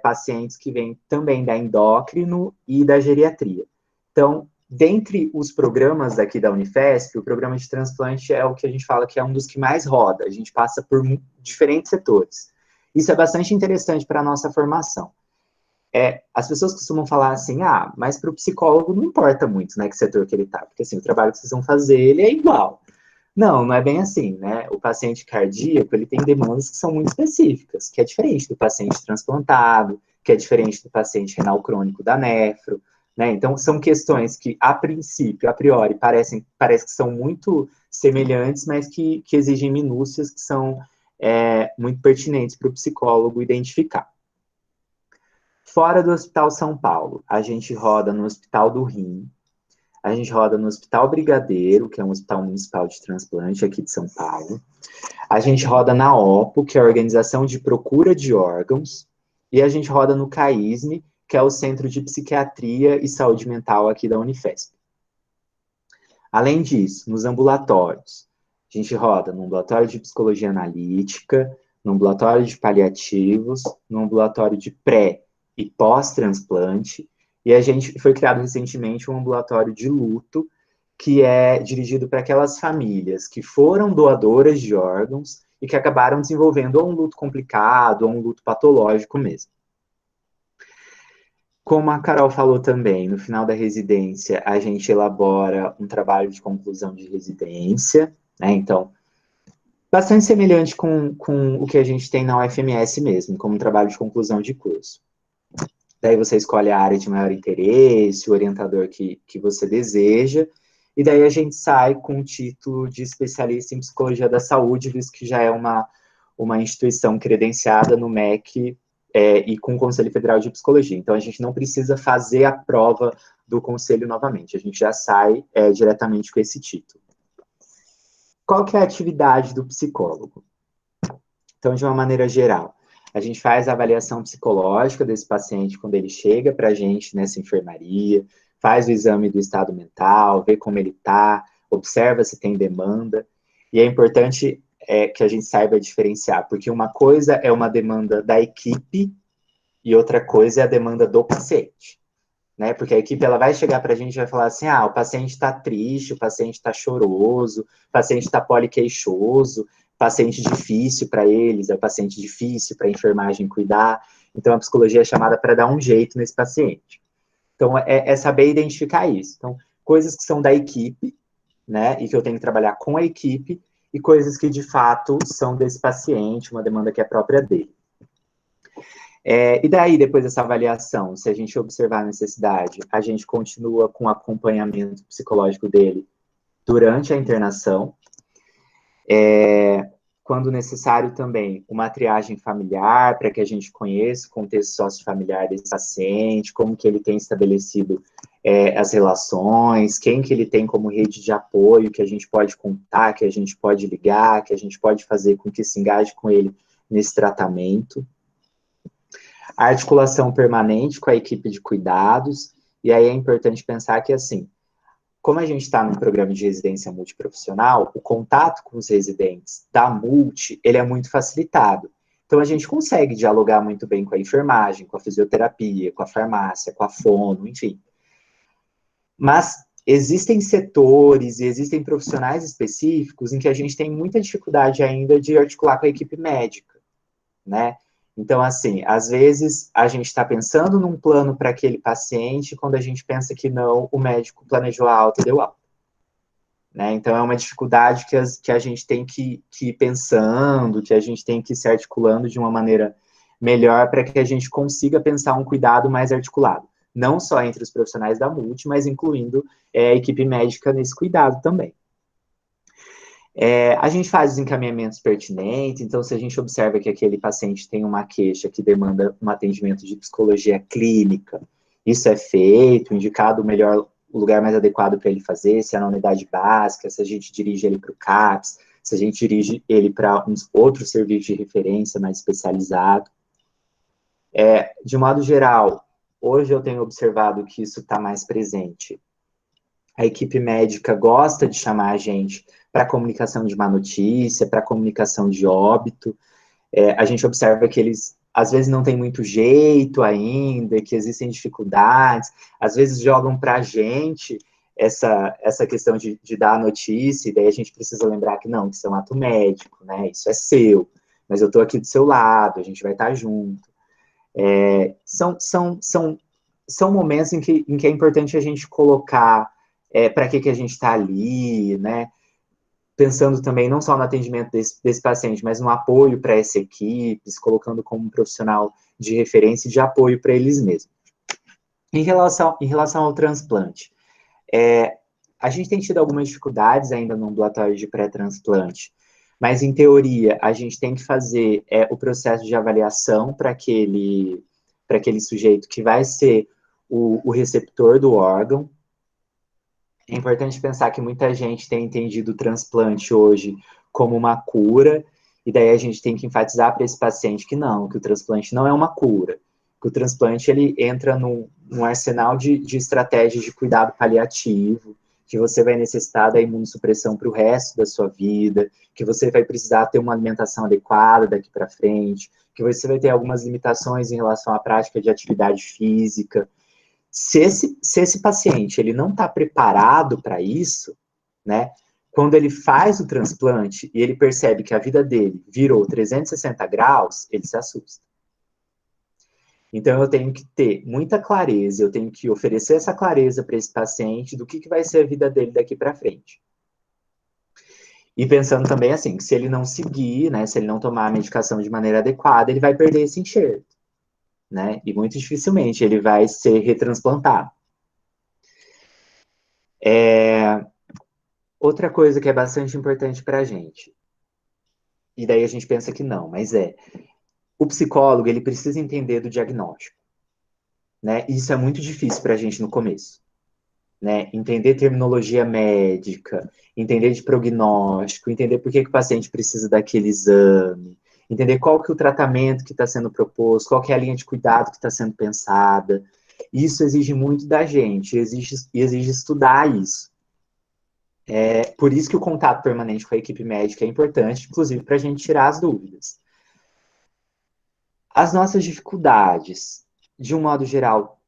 pacientes que vêm também da endócrino e da geriatria. Então, dentre os programas daqui da Unifesp, o programa de transplante é o que a gente fala que é um dos que mais roda, a gente passa por diferentes setores. Isso é bastante interessante para a nossa formação. As pessoas costumam falar assim, mas para o psicólogo não importa muito, né, que setor que ele está, porque assim, o trabalho que vocês vão fazer, ele é igual. Não é bem assim, né? O paciente cardíaco, ele tem demandas que são muito específicas, que é diferente do paciente transplantado, que é diferente do paciente renal crônico da nefro, né? Então, são questões que, a priori, parece que são muito semelhantes, mas que exigem minúcias que são muito pertinentes para o psicólogo identificar. Fora do Hospital São Paulo, a gente roda no Hospital do Rim, a gente roda no Hospital Brigadeiro, que é um hospital municipal de transplante aqui de São Paulo. A gente roda na OPO, que é a Organização de Procura de Órgãos. E a gente roda no CAISME, que é o Centro de Psiquiatria e Saúde Mental aqui da Unifesp. Além disso, nos ambulatórios, a gente roda no ambulatório de psicologia analítica, no ambulatório de paliativos, no ambulatório de pré e pós-transplante, e a gente foi criado recentemente um ambulatório de luto, que é dirigido para aquelas famílias que foram doadoras de órgãos e que acabaram desenvolvendo ou um luto complicado, ou um luto patológico mesmo. Como a Carol falou também, no final da residência, a gente elabora um trabalho de conclusão de residência, né? Então, bastante semelhante com o que a gente tem na UFMS mesmo, como um trabalho de conclusão de curso. Daí você escolhe a área de maior interesse, o orientador que você deseja, e daí a gente sai com o título de especialista em psicologia da saúde, visto que já é uma instituição credenciada no MEC e com o Conselho Federal de Psicologia. Então, a gente não precisa fazer a prova do Conselho novamente, a gente já sai diretamente com esse título. Qual que é a atividade do psicólogo? Então, de uma maneira geral, a gente faz a avaliação psicológica desse paciente quando ele chega para a gente nessa enfermaria, faz o exame do estado mental, vê como ele está, observa se tem demanda, e é importante que a gente saiba diferenciar, porque uma coisa é uma demanda da equipe e outra coisa é a demanda do paciente, né? Porque a equipe ela vai chegar para a gente e vai falar assim, o paciente está triste, o paciente está choroso, o paciente está poliqueixoso, paciente difícil para eles, é o paciente difícil para a enfermagem cuidar, então a psicologia é chamada para dar um jeito nesse paciente. Então, é saber identificar isso. Então, coisas que são da equipe, né, e que eu tenho que trabalhar com a equipe, e coisas que, de fato, são desse paciente, uma demanda que é própria dele. E daí, depois dessa avaliação, se a gente observar a necessidade, a gente continua com o acompanhamento psicológico dele durante a internação, quando necessário também, uma triagem familiar, para que a gente conheça o contexto sociofamiliar desse paciente, como que ele tem estabelecido as relações, quem que ele tem como rede de apoio, que a gente pode contar, que a gente pode ligar, que a gente pode fazer com que se engaje com ele nesse tratamento. A articulação permanente com a equipe de cuidados, e aí é importante pensar que, assim, como a gente está num programa de residência multiprofissional, o contato com os residentes da multi, ele é muito facilitado. Então, a gente consegue dialogar muito bem com a enfermagem, com a fisioterapia, com a farmácia, com a fono, enfim. Mas existem setores e existem profissionais específicos em que a gente tem muita dificuldade ainda de articular com a equipe médica, né? Então, assim, às vezes a gente está pensando num plano para aquele paciente, quando a gente pensa que não, o médico planejou a alta e deu alta. Né? Então, é uma dificuldade que a gente tem que ir pensando, que a gente tem que ir se articulando de uma maneira melhor para que a gente consiga pensar um cuidado mais articulado. Não só entre os profissionais da multi, mas incluindo a equipe médica nesse cuidado também. A gente faz os encaminhamentos pertinentes, então se a gente observa que aquele paciente tem uma queixa que demanda um atendimento de psicologia clínica, isso é feito, indicado o lugar mais adequado para ele fazer, se é na unidade básica, se a gente dirige ele para o CAPS, se a gente dirige ele para um outro serviço de referência mais especializado. De modo geral, hoje eu tenho observado que isso está mais presente. A equipe médica gosta de chamar a gente para comunicação de má notícia, para comunicação de óbito. A gente observa que eles, às vezes, não têm muito jeito ainda, que existem dificuldades, às vezes jogam para a gente essa questão de dar a notícia, e daí a gente precisa lembrar que não, que isso é um ato médico, né? Isso é seu, mas eu estou aqui do seu lado, a gente vai estar junto. São momentos em que é importante a gente colocar para que a gente está ali, né? Pensando também não só no atendimento desse paciente, mas no apoio para essa equipe, se colocando como um profissional de referência e de apoio para eles mesmos. Em relação ao transplante, a gente tem tido algumas dificuldades ainda no ambulatório de pré-transplante, mas, em teoria, a gente tem que fazer o processo de avaliação para aquele sujeito que vai ser o receptor do órgão. É importante pensar que muita gente tem entendido o transplante hoje como uma cura, e daí a gente tem que enfatizar para esse paciente que não, que o transplante não é uma cura, que o transplante ele entra num arsenal de estratégias de cuidado paliativo, que você vai necessitar da imunossupressão para o resto da sua vida, que você vai precisar ter uma alimentação adequada daqui para frente, que você vai ter algumas limitações em relação à prática de atividade física. Se esse paciente ele não está preparado para isso, né, quando ele faz o transplante e ele percebe que a vida dele virou 360 graus, ele se assusta. Então, eu tenho que ter muita clareza, eu tenho que oferecer essa clareza para esse paciente do que vai ser a vida dele daqui para frente. E pensando também assim, que se ele não seguir, né, se ele não tomar a medicação de maneira adequada, ele vai perder esse enxerto, né, e muito dificilmente ele vai ser retransplantado. Outra coisa que é bastante importante para a gente, e daí a gente pensa que não, mas o psicólogo, ele precisa entender do diagnóstico, né, isso é muito difícil para a gente no começo, né, entender terminologia médica, entender de prognóstico, entender por que o paciente precisa daquele exame, entender qual que é o tratamento que está sendo proposto, qual que é a linha de cuidado que está sendo pensada. Isso exige muito da gente, exige estudar isso. Por isso que o contato permanente com a equipe médica é importante, inclusive para a gente tirar as dúvidas. As nossas dificuldades, de um modo geral,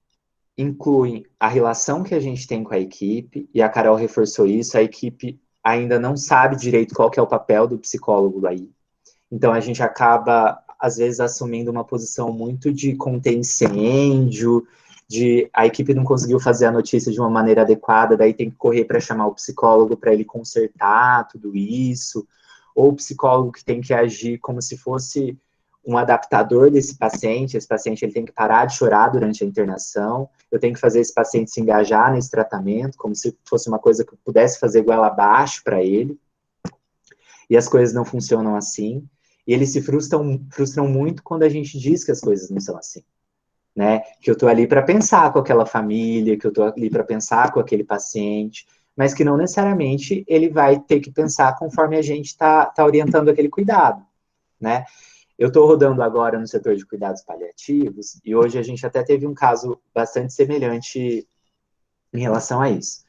incluem a relação que a gente tem com a equipe, e a Carol reforçou isso, a equipe ainda não sabe direito qual que é o papel do psicólogo aí. Então, a gente acaba, às vezes, assumindo uma posição muito de conter incêndio, de a equipe não conseguiu fazer a notícia de uma maneira adequada, daí tem que correr para chamar o psicólogo para ele consertar tudo isso, ou o psicólogo que tem que agir como se fosse um adaptador desse paciente, esse paciente ele tem que parar de chorar durante a internação, eu tenho que fazer esse paciente se engajar nesse tratamento, como se fosse uma coisa que eu pudesse fazer goela abaixo para ele, e as coisas não funcionam assim, e eles se frustram muito quando a gente diz que as coisas não são assim, né, que eu estou ali para pensar com aquela família, que eu estou ali para pensar com aquele paciente, mas que não necessariamente ele vai ter que pensar conforme a gente está orientando aquele cuidado, né. Eu estou rodando agora no setor de cuidados paliativos, e hoje a gente até teve um caso bastante semelhante em relação a isso.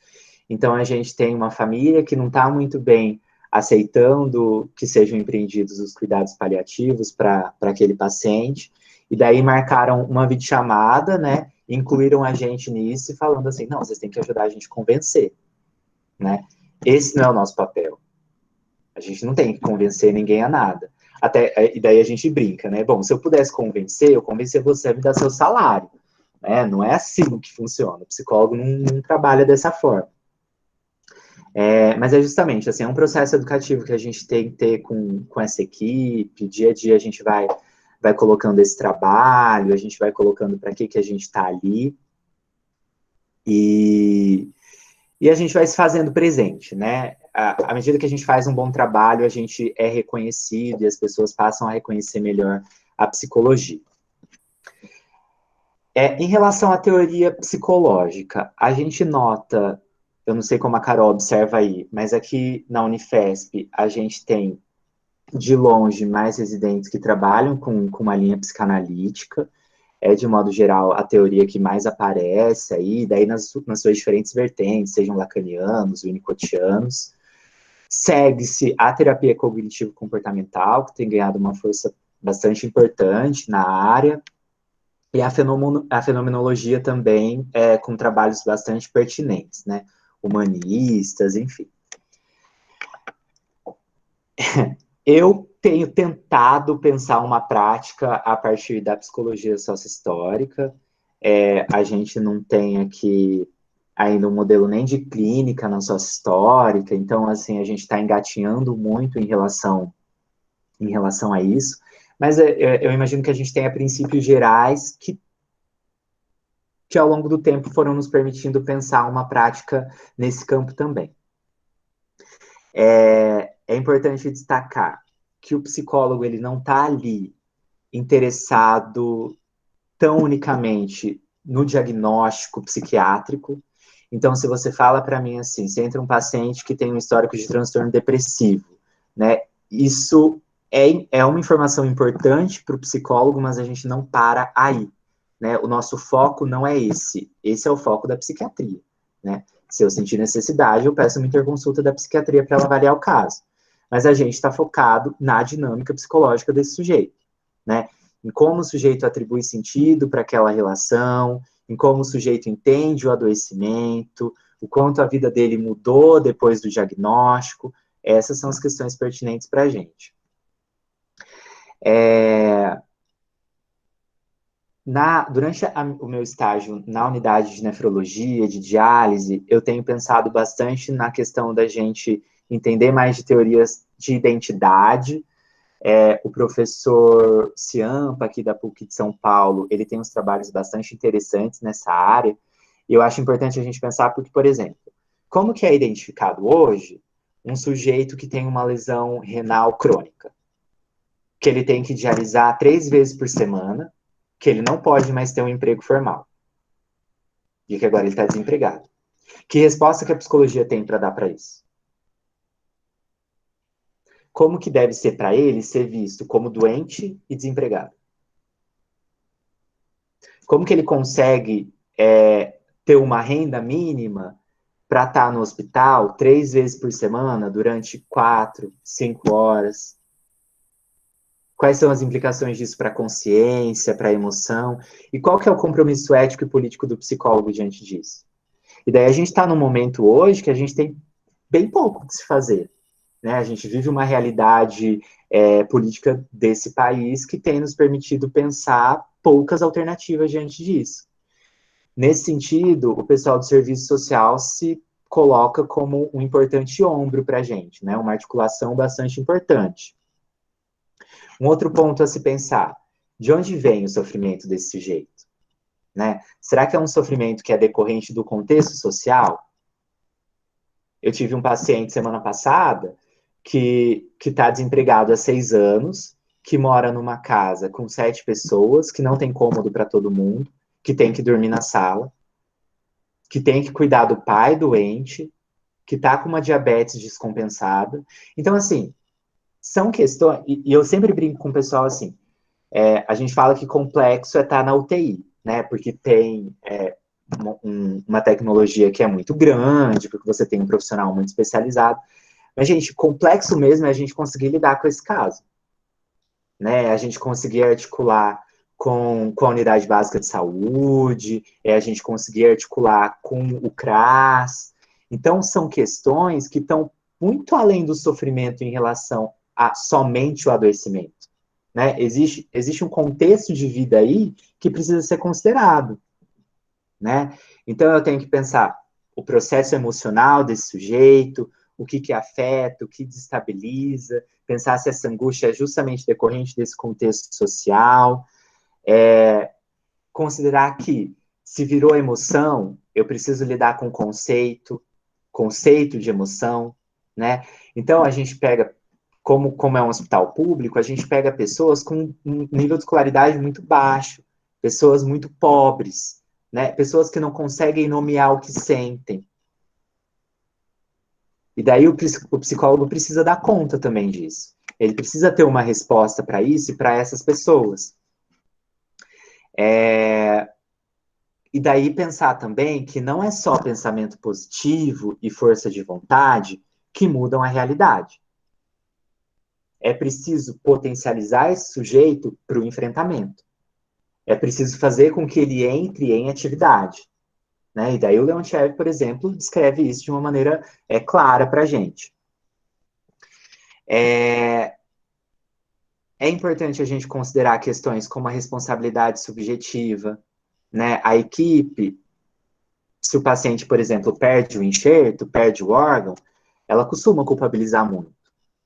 Então, a gente tem uma família que não está muito bem aceitando que sejam empreendidos os cuidados paliativos para aquele paciente, e daí marcaram uma videochamada, né, incluíram a gente nisso, falando assim, não, vocês têm que ajudar a gente a convencer, né, esse não é o nosso papel, a gente não tem que convencer ninguém a nada. E daí a gente brinca, né? Bom, se eu pudesse convencer, eu convencer você a me dar seu salário, né? Não é assim que funciona. O psicólogo não trabalha dessa forma. Mas é justamente, assim, é um processo educativo que a gente tem que ter com essa equipe, dia a dia a gente vai colocando esse trabalho, a gente vai colocando para que a gente está ali, e a gente vai se fazendo presente, né? À medida que a gente faz um bom trabalho, a gente é reconhecido e as pessoas passam a reconhecer melhor a psicologia. Em relação à teoria psicológica, a gente nota, eu não sei como a Carol observa aí, mas aqui na Unifesp a gente tem, de longe, mais residentes que trabalham com uma linha psicanalítica, de modo geral, a teoria que mais aparece aí, daí nas suas diferentes vertentes, sejam lacanianos, winnicottianos. Segue-se a terapia cognitivo-comportamental, que tem ganhado uma força bastante importante na área, e a fenomenologia também, com trabalhos bastante pertinentes, né? Humanistas, enfim. Eu tenho tentado pensar uma prática a partir da psicologia sócio-histórica. A gente não tem aqui ainda um modelo nem de clínica na sócio-histórica, então, assim, a gente está engatinhando muito em relação a isso, mas eu imagino que a gente tenha princípios gerais que ao longo do tempo foram nos permitindo pensar uma prática nesse campo também. É importante destacar que o psicólogo ele não está ali interessado tão unicamente no diagnóstico psiquiátrico. Então, se você fala para mim assim, se entra um paciente que tem um histórico de transtorno depressivo, né, isso é uma informação importante para o psicólogo, mas a gente não para aí, né? O nosso foco não é esse. Esse é o foco da psiquiatria, né? Se eu sentir necessidade, eu peço uma interconsulta da psiquiatria para ela avaliar o caso. Mas a gente está focado na dinâmica psicológica desse sujeito, né? Em como o sujeito atribui sentido para aquela relação, em como o sujeito entende o adoecimento, o quanto a vida dele mudou depois do diagnóstico. Essas são as questões pertinentes para a gente. Durante o meu estágio na unidade de nefrologia, de diálise, eu tenho pensado bastante na questão da gente entender mais de teorias de identidade. O professor Ciampa, aqui da PUC de São Paulo, ele tem uns trabalhos bastante interessantes nessa área, e eu acho importante a gente pensar, porque, por exemplo, como que é identificado hoje um sujeito que tem uma lesão renal crônica? Que ele tem que dialisar 3 vezes por semana, que ele não pode mais ter um emprego formal, e que agora ele está desempregado. Que resposta que a psicologia tem para dar para isso? Como que deve ser para ele ser visto como doente e desempregado? Como que ele consegue ter uma renda mínima para estar no hospital 3 vezes por semana durante 4, 5 horas? Quais são as implicações disso para a consciência, para a emoção? E qual que é o compromisso ético e político do psicólogo diante disso? E daí a gente está num momento hoje que a gente tem bem pouco o que se fazer, né? A gente vive uma realidade política desse país que tem nos permitido pensar poucas alternativas diante disso. Nesse sentido, o pessoal do serviço social se coloca como um importante ombro para a gente, né? Uma articulação bastante importante. Um outro ponto a se pensar, de onde vem o sofrimento desse sujeito? Né? Será que é um sofrimento que é decorrente do contexto social? Eu tive um paciente semana passada que está desempregado há 6 anos, que mora numa casa com 7 pessoas, que não tem cômodo para todo mundo, que tem que dormir na sala, que tem que cuidar do pai doente, que está com uma diabetes descompensada. Então, assim, são questões... E eu sempre brinco com o pessoal assim, a gente fala que complexo é estar na UTI, né? Porque tem uma tecnologia que é muito grande, porque você tem um profissional muito especializado. Mas, gente, complexo mesmo é a gente conseguir lidar com esse caso. Né? A gente conseguir articular com a unidade básica de saúde, a gente conseguir articular com o CRAS. Então, são questões que estão muito além do sofrimento em relação a somente o adoecimento. Né? Existe um contexto de vida aí que precisa ser considerado. Né? Então, eu tenho que pensar o processo emocional desse sujeito, o que afeta, o que desestabiliza, pensar se essa angústia é justamente decorrente desse contexto social, considerar que se virou emoção, eu preciso lidar com conceito de emoção, né? Então, a gente pega, como é um hospital público, a gente pega pessoas com um nível de escolaridade muito baixo, pessoas muito pobres, né? Pessoas que não conseguem nomear o que sentem. E daí o psicólogo precisa dar conta também disso. Ele precisa ter uma resposta para isso e para essas pessoas. E daí pensar também que não é só pensamento positivo e força de vontade que mudam a realidade. É preciso potencializar esse sujeito para o enfrentamento. É preciso fazer com que ele entre em atividade. Né? E daí o Leontiev, por exemplo, descreve isso de uma maneira clara para a gente. É importante a gente considerar questões como a responsabilidade subjetiva, né? A equipe, se o paciente, por exemplo, perde o enxerto, perde o órgão, ela costuma culpabilizar muito,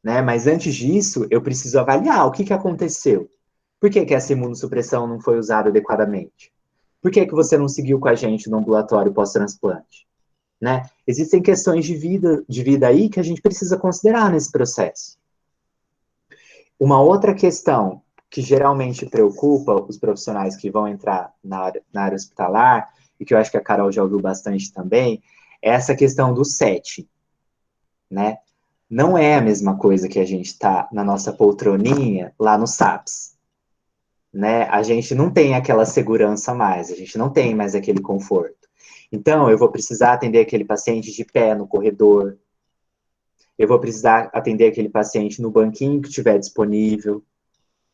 né? Mas antes disso, eu preciso avaliar o que aconteceu. Por que essa imunossupressão não foi usada adequadamente? Por que você não seguiu com a gente no ambulatório pós-transplante? Né? Existem questões de vida aí que a gente precisa considerar nesse processo. Uma outra questão que geralmente preocupa os profissionais que vão entrar na área hospitalar, e que eu acho que a Carol já ouviu bastante também, é essa questão do setting, né? Não é a mesma coisa que a gente tá na nossa poltroninha lá no SAPS. né? A gente não tem aquela segurança mais, a gente não tem mais aquele conforto. Então, eu vou precisar atender aquele paciente de pé no corredor, eu vou precisar atender aquele paciente no banquinho que estiver disponível,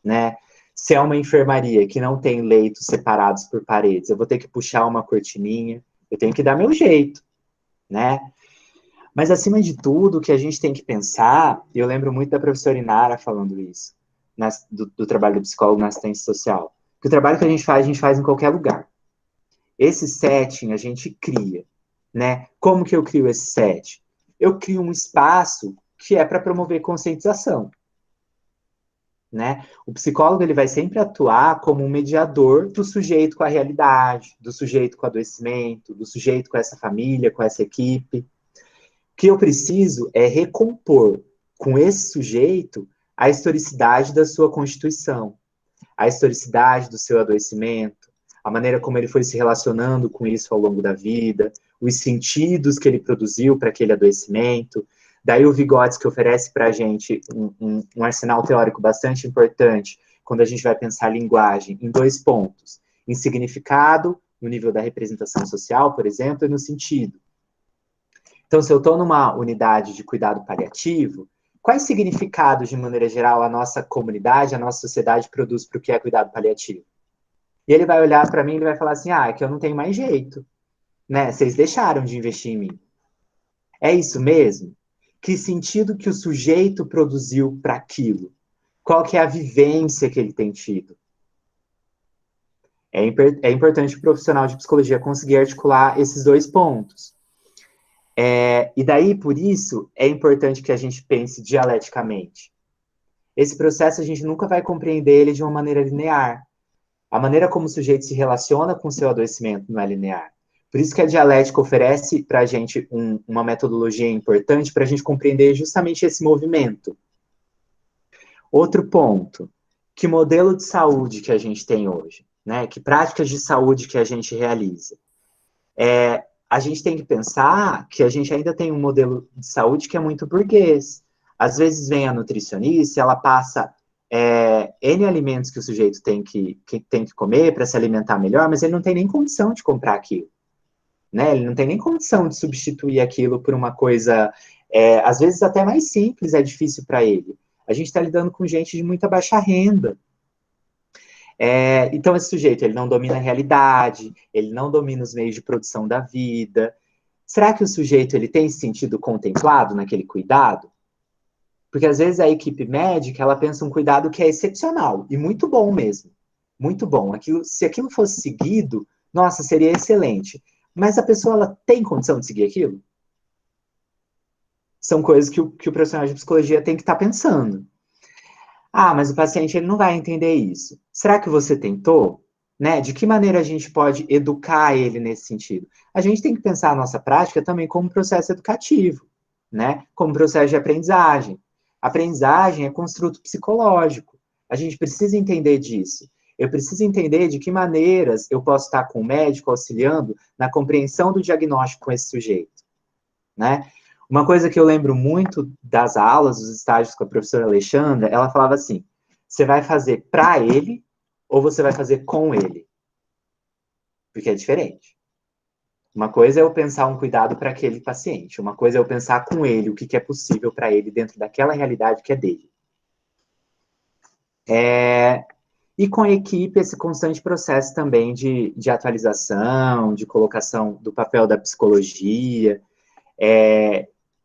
né? Se é uma enfermaria que não tem leitos separados por paredes, eu vou ter que puxar uma cortininha, eu tenho que dar meu jeito, né? Mas, acima de tudo, o que a gente tem que pensar, e eu lembro muito da professora Inara falando isso, do trabalho do psicólogo na assistência social, que o trabalho que a gente faz em qualquer lugar. Esse setting a gente cria, né? Como que eu crio esse setting? Eu crio um espaço que é para promover conscientização, né? O psicólogo ele vai sempre atuar como um mediador do sujeito com a realidade, do sujeito com o adoecimento, do sujeito com essa família, com essa equipe. O que eu preciso é recompor com esse sujeito a historicidade da sua constituição, a historicidade do seu adoecimento, a maneira como ele foi se relacionando com isso ao longo da vida, os sentidos que ele produziu para aquele adoecimento. Daí o Vygotsky oferece para a gente um arsenal teórico bastante importante quando a gente vai pensar a linguagem em 2 pontos, em significado, no nível da representação social, por exemplo, e no sentido. Então, se eu estou numa unidade de cuidado paliativo, quais significados, de maneira geral, a nossa comunidade, a nossa sociedade produz para o que é cuidado paliativo? E ele vai olhar para mim e ele vai falar assim, é que eu não tenho mais jeito, né? Vocês deixaram de investir em mim. É isso mesmo? Que sentido que o sujeito produziu para aquilo? Qual que é a vivência que ele tem tido? É importante o profissional de psicologia conseguir articular esses 2 pontos. E daí, por isso, é importante que a gente pense dialeticamente. Esse processo a gente nunca vai compreender ele de uma maneira linear. A maneira como o sujeito se relaciona com o seu adoecimento não é linear. Por isso que a dialética oferece para a gente uma metodologia importante para a gente compreender justamente esse movimento. Outro ponto, que modelo de saúde que a gente tem hoje? Né? Que práticas de saúde que a gente realiza? A gente tem que pensar que a gente ainda tem um modelo de saúde que é muito burguês. Às vezes vem a nutricionista, ela passa N alimentos que o sujeito tem que comer para se alimentar melhor, mas ele não tem nem condição de comprar aquilo. Né? Ele não tem nem condição de substituir aquilo por uma coisa, às vezes até mais simples, é difícil para ele. A gente está lidando com gente de muita baixa renda. Então, esse sujeito, ele não domina a realidade, ele não domina os meios de produção da vida. Será que o sujeito ele tem se sentido contemplado naquele cuidado? Porque, às vezes, a equipe médica, ela pensa um cuidado que é excepcional, e muito bom mesmo. Muito bom. Se aquilo fosse seguido, nossa, seria excelente. Mas a pessoa, ela tem condição de seguir aquilo? São coisas que o profissional de psicologia tem que estar pensando. Mas o paciente ele não vai entender isso. Será que você tentou? Né? De que maneira a gente pode educar ele nesse sentido? A gente tem que pensar a nossa prática também como processo educativo, né? Como processo de aprendizagem. Aprendizagem é construto psicológico. A gente precisa entender disso. Eu preciso entender de que maneiras eu posso estar com o médico auxiliando na compreensão do diagnóstico com esse sujeito, né? Uma coisa que eu lembro muito das aulas, dos estágios com a professora Alexandra, ela falava assim, você vai fazer para ele ou você vai fazer com ele? Porque é diferente. Uma coisa é eu pensar um cuidado para aquele paciente, uma coisa é eu pensar com ele o que é possível para ele dentro daquela realidade que é dele. E com a equipe, esse constante processo também de atualização, de colocação do papel da psicologia,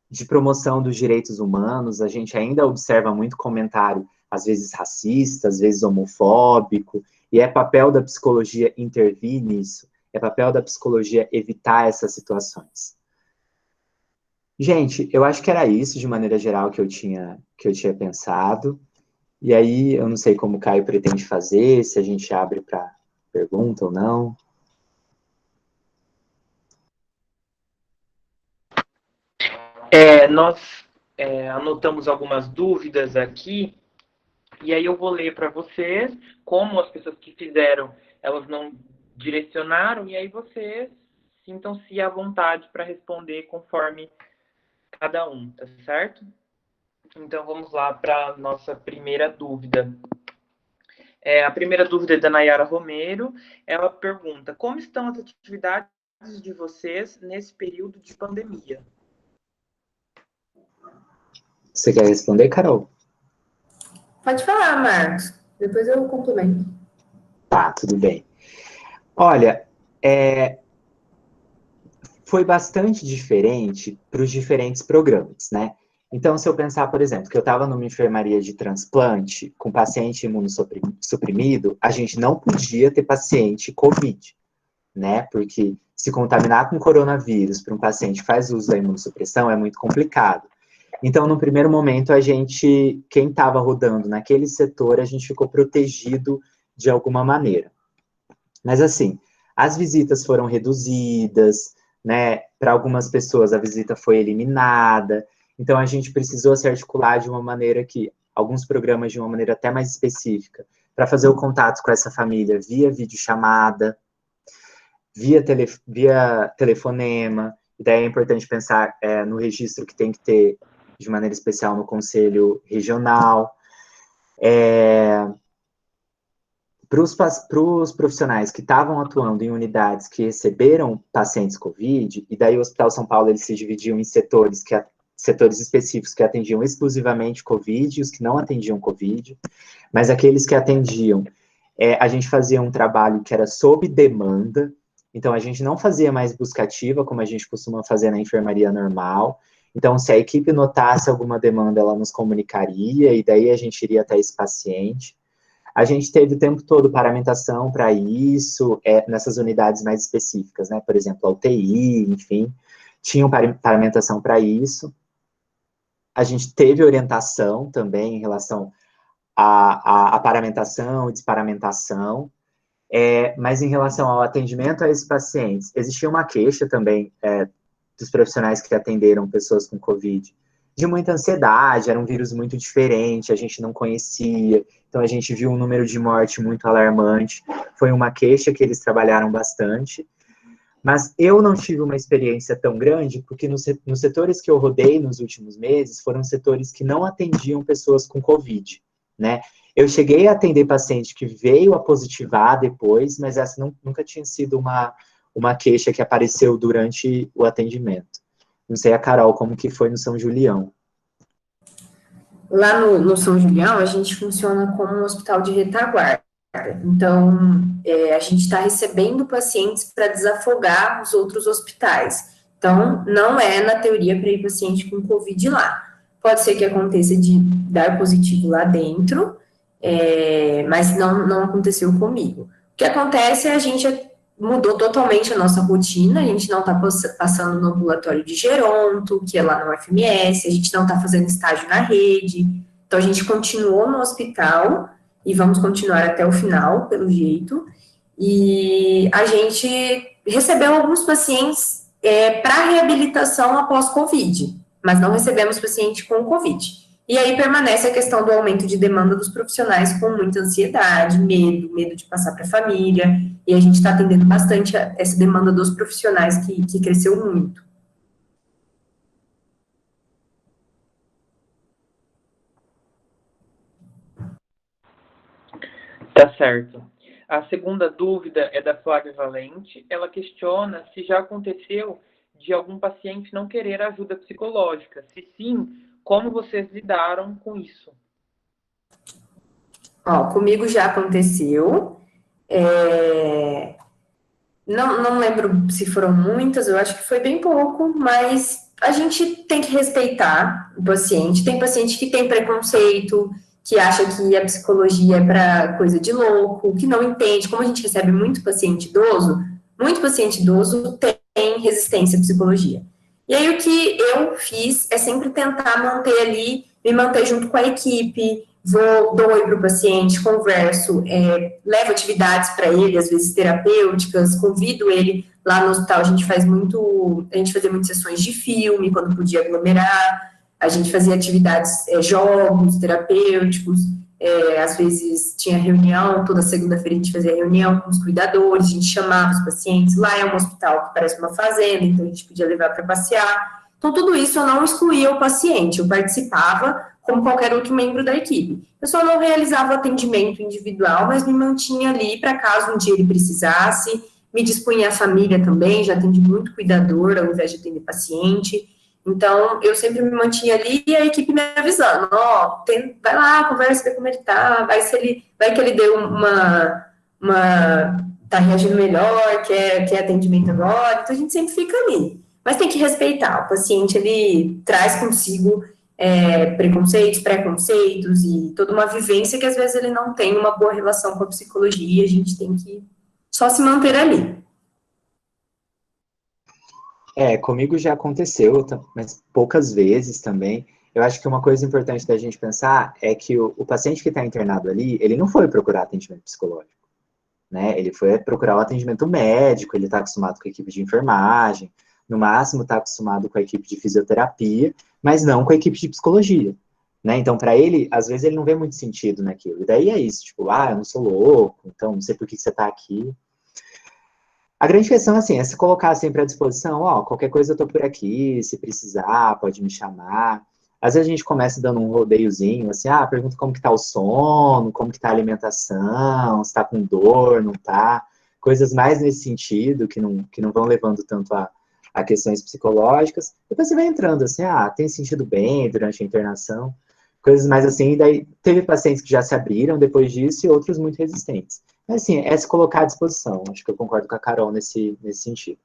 de promoção dos direitos humanos, a gente ainda observa muito comentário, às vezes racista, às vezes homofóbico, e é papel da psicologia intervir nisso, é papel da psicologia evitar essas situações. Gente, eu acho que era isso, de maneira geral, que eu tinha pensado. E aí, eu não sei como o Caio pretende fazer, se a gente abre para pergunta ou não. Nós anotamos algumas dúvidas aqui, e aí eu vou ler para vocês, como as pessoas que fizeram, elas não direcionaram, e aí vocês sintam-se à vontade para responder conforme cada um, tá certo? Então vamos lá para a nossa primeira dúvida. A primeira dúvida é da Nayara Romero. Ela pergunta: como estão as atividades de vocês nesse período de pandemia? Você quer responder, Carol? Pode falar, Marcos. Depois eu complemento. Tá, tudo bem. Olha, foi bastante diferente para os diferentes programas, né? Então, se eu pensar, por exemplo, que eu estava numa enfermaria de transplante com paciente imunossuprimido, a gente não podia ter paciente COVID, né? Porque se contaminar com coronavírus para um paciente que faz uso da imunossupressão é muito complicado. Então, no primeiro momento, quem estava rodando naquele setor, a gente ficou protegido de alguma maneira. Mas, assim, as visitas foram reduzidas, né? Para algumas pessoas, a visita foi eliminada. Então, a gente precisou se articular de uma maneira alguns programas de uma maneira até mais específica, para fazer o contato com essa família via videochamada, via telefonema. E daí é importante pensar no registro que tem que ter de maneira especial no Conselho Regional. Para os profissionais que estavam atuando em unidades que receberam pacientes COVID, e daí o Hospital São Paulo ele se dividiu em setores específicos que atendiam exclusivamente COVID e os que não atendiam COVID, mas aqueles que atendiam, a gente fazia um trabalho que era sob demanda, então a gente não fazia mais busca ativa, como a gente costuma fazer na enfermaria normal. Então, se a equipe notasse alguma demanda, ela nos comunicaria, e daí a gente iria até esse paciente. A gente teve o tempo todo paramentação para isso, nessas unidades mais específicas, né? Por exemplo, a UTI, enfim, tinham paramentação para isso. A gente teve orientação também em relação à paramentação e desparamentação, mas em relação ao atendimento a esses pacientes, existia uma queixa também dos profissionais que atenderam pessoas com COVID, de muita ansiedade, era um vírus muito diferente, a gente não conhecia, então a gente viu um número de morte muito alarmante, foi uma queixa que eles trabalharam bastante, mas eu não tive uma experiência tão grande, porque nos setores que eu rodei nos últimos meses, foram setores que não atendiam pessoas com COVID, né? Eu cheguei a atender paciente que veio a positivar depois, mas essa nunca tinha sido uma queixa que apareceu durante o atendimento. Não sei a Carol como que foi no São Julião. Lá no São Julião, a gente funciona como um hospital de retaguarda. Então, a gente está recebendo pacientes para desafogar os outros hospitais. Então, não é, na teoria, para ir paciente com Covid lá. Pode ser que aconteça de dar positivo lá dentro, mas não aconteceu comigo. O que acontece é a gente mudou totalmente a nossa rotina, a gente não está passando no ambulatório de geronto, que é lá no UFMS, a gente não está fazendo estágio na rede, então a gente continuou no hospital e vamos continuar até o final, pelo jeito, e a gente recebeu alguns pacientes para reabilitação após Covid, mas não recebemos paciente com Covid. E aí permanece a questão do aumento de demanda dos profissionais com muita ansiedade, medo de passar para a família, e a gente está atendendo bastante essa demanda dos profissionais que cresceu muito. Tá certo. A segunda dúvida é da Flávia Valente. Ela questiona se já aconteceu de algum paciente não querer ajuda psicológica. Se sim, como vocês lidaram com isso? Comigo já aconteceu. Não lembro se foram muitas, eu acho que foi bem pouco, mas a gente tem que respeitar o paciente. Tem paciente que tem preconceito, que acha que a psicologia é para coisa de louco, que não entende. Como a gente recebe muito paciente idoso tem resistência à psicologia. E aí o que eu fiz é sempre tentar me manter junto com a equipe, dou oi para o paciente, converso, levo atividades para ele, às vezes terapêuticas, convido ele lá no hospital, a gente fazia muitas sessões de filme, quando podia aglomerar, a gente fazia atividades, jogos terapêuticos, às vezes tinha reunião, toda segunda-feira a gente fazia reunião com os cuidadores, a gente chamava os pacientes, lá é um hospital que parece uma fazenda, então a gente podia levar para passear. Então, tudo isso eu não excluía o paciente, eu participava, como qualquer outro membro da equipe. Eu só não realizava o atendimento individual, mas me mantinha ali para caso um dia ele precisasse, me dispunha a família também, já atendi muito cuidador ao invés de atender paciente. Então, eu sempre me mantinha ali e a equipe me avisando, ó, vai lá, conversa, vê como ele tá, vai que ele deu tá reagindo melhor, quer atendimento agora, então a gente sempre fica ali. Mas tem que respeitar, o paciente, ele traz consigo preconceitos, preconceitos e toda uma vivência que às vezes ele não tem uma boa relação com a psicologia, a gente tem que só se manter ali. Comigo já aconteceu, mas poucas vezes também. Eu acho que uma coisa importante da gente pensar é que o paciente que está internado ali, ele não foi procurar atendimento psicológico, né? Ele foi procurar o atendimento médico, ele está acostumado com a equipe de enfermagem, no máximo está acostumado com a equipe de fisioterapia, mas não com a equipe de psicologia, né? Então, para ele, às vezes ele não vê muito sentido naquilo. E daí é isso, tipo, eu não sou louco, então não sei por que você está aqui. A grande questão, assim, é se colocar sempre à disposição, qualquer coisa eu tô por aqui, se precisar, pode me chamar. Às vezes a gente começa dando um rodeiozinho, assim, pergunta como que tá o sono, como que tá a alimentação, se tá com dor, não tá. Coisas mais nesse sentido, que não vão levando tanto a questões psicológicas. Depois você vai entrando, assim, tem sentido bem durante a internação. Coisas mais assim, daí teve pacientes que já se abriram depois disso e outros muito resistentes. Mas, assim, é se colocar à disposição. Acho que eu concordo com a Carol nesse sentido.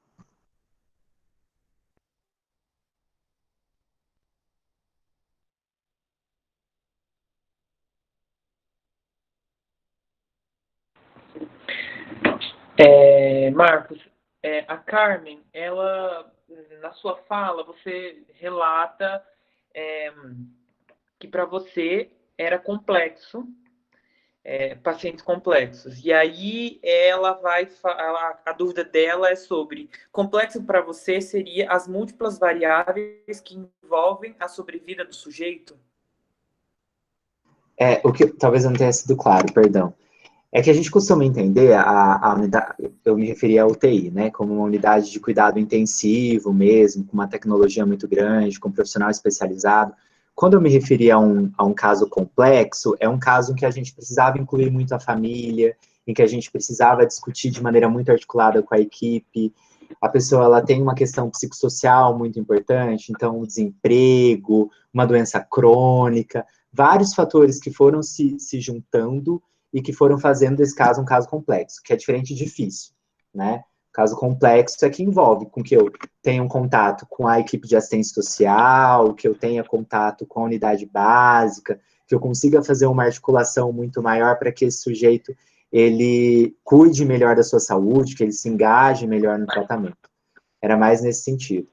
Marcos, a Carmen, ela, na sua fala, você relata que para você era complexo, pacientes complexos. E aí a dúvida dela é sobre complexo para você seria as múltiplas variáveis que envolvem a sobrevida do sujeito? O que talvez eu não tenha sido claro, perdão. É que a gente costuma entender a unidade, eu me referi à UTI, né, como uma unidade de cuidado intensivo mesmo, com uma tecnologia muito grande, com um profissional especializado. Quando eu me referi a um caso complexo, é um caso em que a gente precisava incluir muito a família, em que a gente precisava discutir de maneira muito articulada com a equipe. A pessoa ela tem uma questão psicossocial muito importante, então o desemprego, uma doença crônica, vários fatores que foram se juntando e que foram fazendo desse caso um caso complexo, que é diferente de difícil, né? Caso complexo é que envolve com que eu tenha um contato com a equipe de assistência social, que eu tenha contato com a unidade básica, que eu consiga fazer uma articulação muito maior para que esse sujeito ele cuide melhor da sua saúde, que ele se engaje melhor no tratamento. Era mais nesse sentido.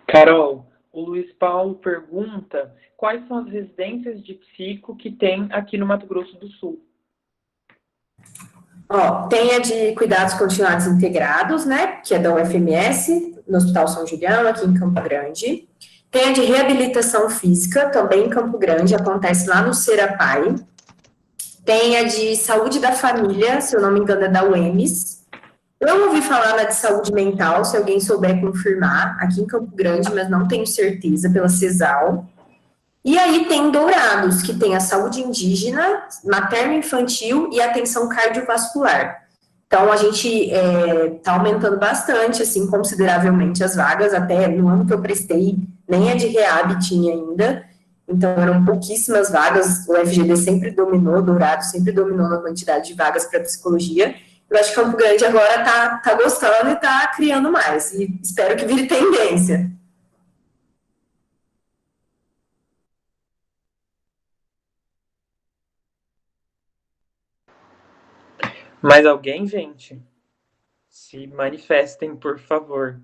Carol, o Luiz Paulo pergunta quais são as residências de psico que tem aqui no Mato Grosso do Sul. Tem a de cuidados continuados integrados, né, que é da UFMS, no Hospital São Julião, aqui em Campo Grande. Tem a de reabilitação física, também em Campo Grande, acontece lá no Serapai. Tem a de saúde da família, se eu não me engano, é da UEMS. Eu ouvi falar na de saúde mental, se alguém souber confirmar, aqui em Campo Grande, mas não tenho certeza, pela CESAL. E aí tem Dourados, que tem a saúde indígena, materno-infantil e atenção cardiovascular. Então, a gente está aumentando bastante, assim, consideravelmente as vagas, até no ano que eu prestei, nem a de REAB tinha ainda, então eram pouquíssimas vagas, o FGD sempre dominou, Dourados sempre dominou na quantidade de vagas para psicologia. Eu acho que Campo Grande agora tá gostando e está criando mais, e espero que vire tendência. Mais alguém, gente? Se manifestem, por favor.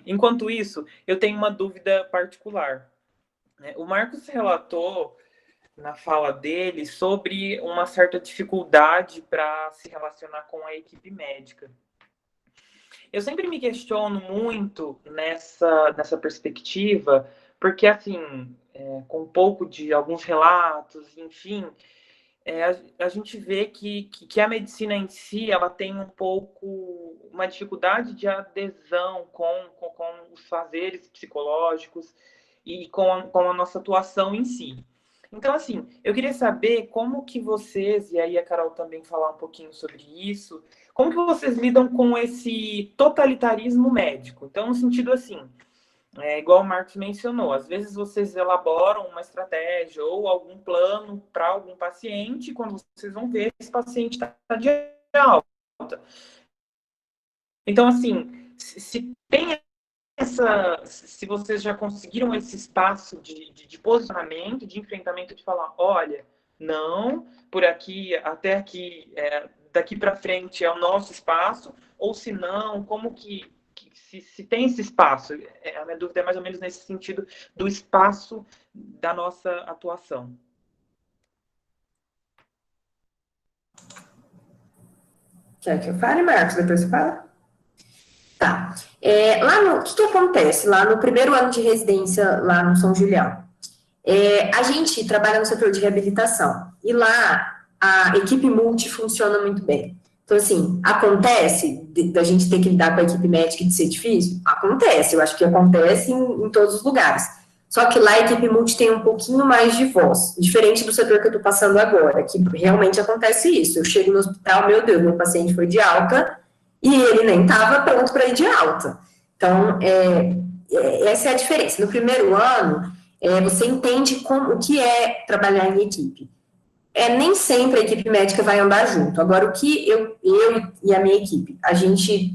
Enquanto isso, eu tenho uma dúvida particular. O Marcos relatou na fala dele sobre uma certa dificuldade para se relacionar com a equipe médica. Eu sempre me questiono muito nessa perspectiva, porque, assim, com um pouco de alguns relatos, enfim, a gente vê que a medicina em si, ela tem um pouco uma dificuldade de adesão com os fazeres psicológicos e com a nossa atuação em si. Então, assim, eu queria saber como que vocês, e aí a Carol também falar um pouquinho sobre isso, como que vocês lidam com esse totalitarismo médico? Então, no sentido assim, igual o Marcos mencionou, às vezes vocês elaboram uma estratégia ou algum plano para algum paciente, e quando vocês vão ver, esse paciente está de alta. Então, assim, se tem se vocês já conseguiram esse espaço de posicionamento, de enfrentamento, de falar, olha, não, por aqui, até aqui, daqui para frente é o nosso espaço, ou se não, como que se tem esse espaço? A minha dúvida é mais ou menos nesse sentido do espaço da nossa atuação. Quer que eu fale, Marcos? Depois você fala? Tá. O que acontece? Lá no primeiro ano de residência, lá no São Julião, a gente trabalha no setor de reabilitação. E lá, a equipe multi funciona muito bem. Então, assim, acontece da gente ter que lidar com a equipe médica e de ser difícil? Acontece. Eu acho que acontece em todos os lugares. Só que lá a equipe multi tem um pouquinho mais de voz, diferente do setor que eu estou passando agora, que realmente acontece isso. Eu chego no hospital, meu Deus, meu paciente foi de alta e ele nem estava pronto para ir de alta. Então, essa é a diferença. No primeiro ano, você entende o que é trabalhar em equipe. Nem sempre a equipe médica vai andar junto. Agora, o que eu e a minha equipe, a gente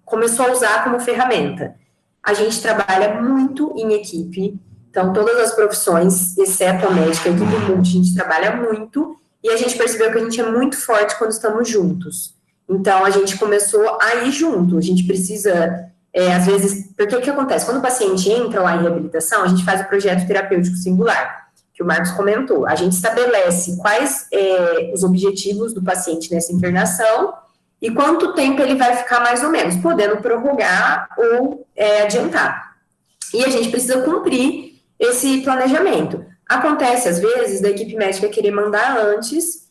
começou a usar como ferramenta. A gente trabalha muito em equipe, então todas as profissões, exceto a médica, a equipe multi, a gente trabalha muito, e a gente percebeu que a gente é muito forte quando estamos juntos. Então, a gente começou a ir junto, a gente precisa, às vezes, porque o que acontece? Quando o paciente entra lá em reabilitação, a gente faz o projeto terapêutico singular, que o Marcos comentou. A gente estabelece quais os objetivos do paciente nessa internação e quanto tempo ele vai ficar mais ou menos, podendo prorrogar ou adiantar. E a gente precisa cumprir esse planejamento. Acontece, às vezes, da equipe médica querer mandar antes,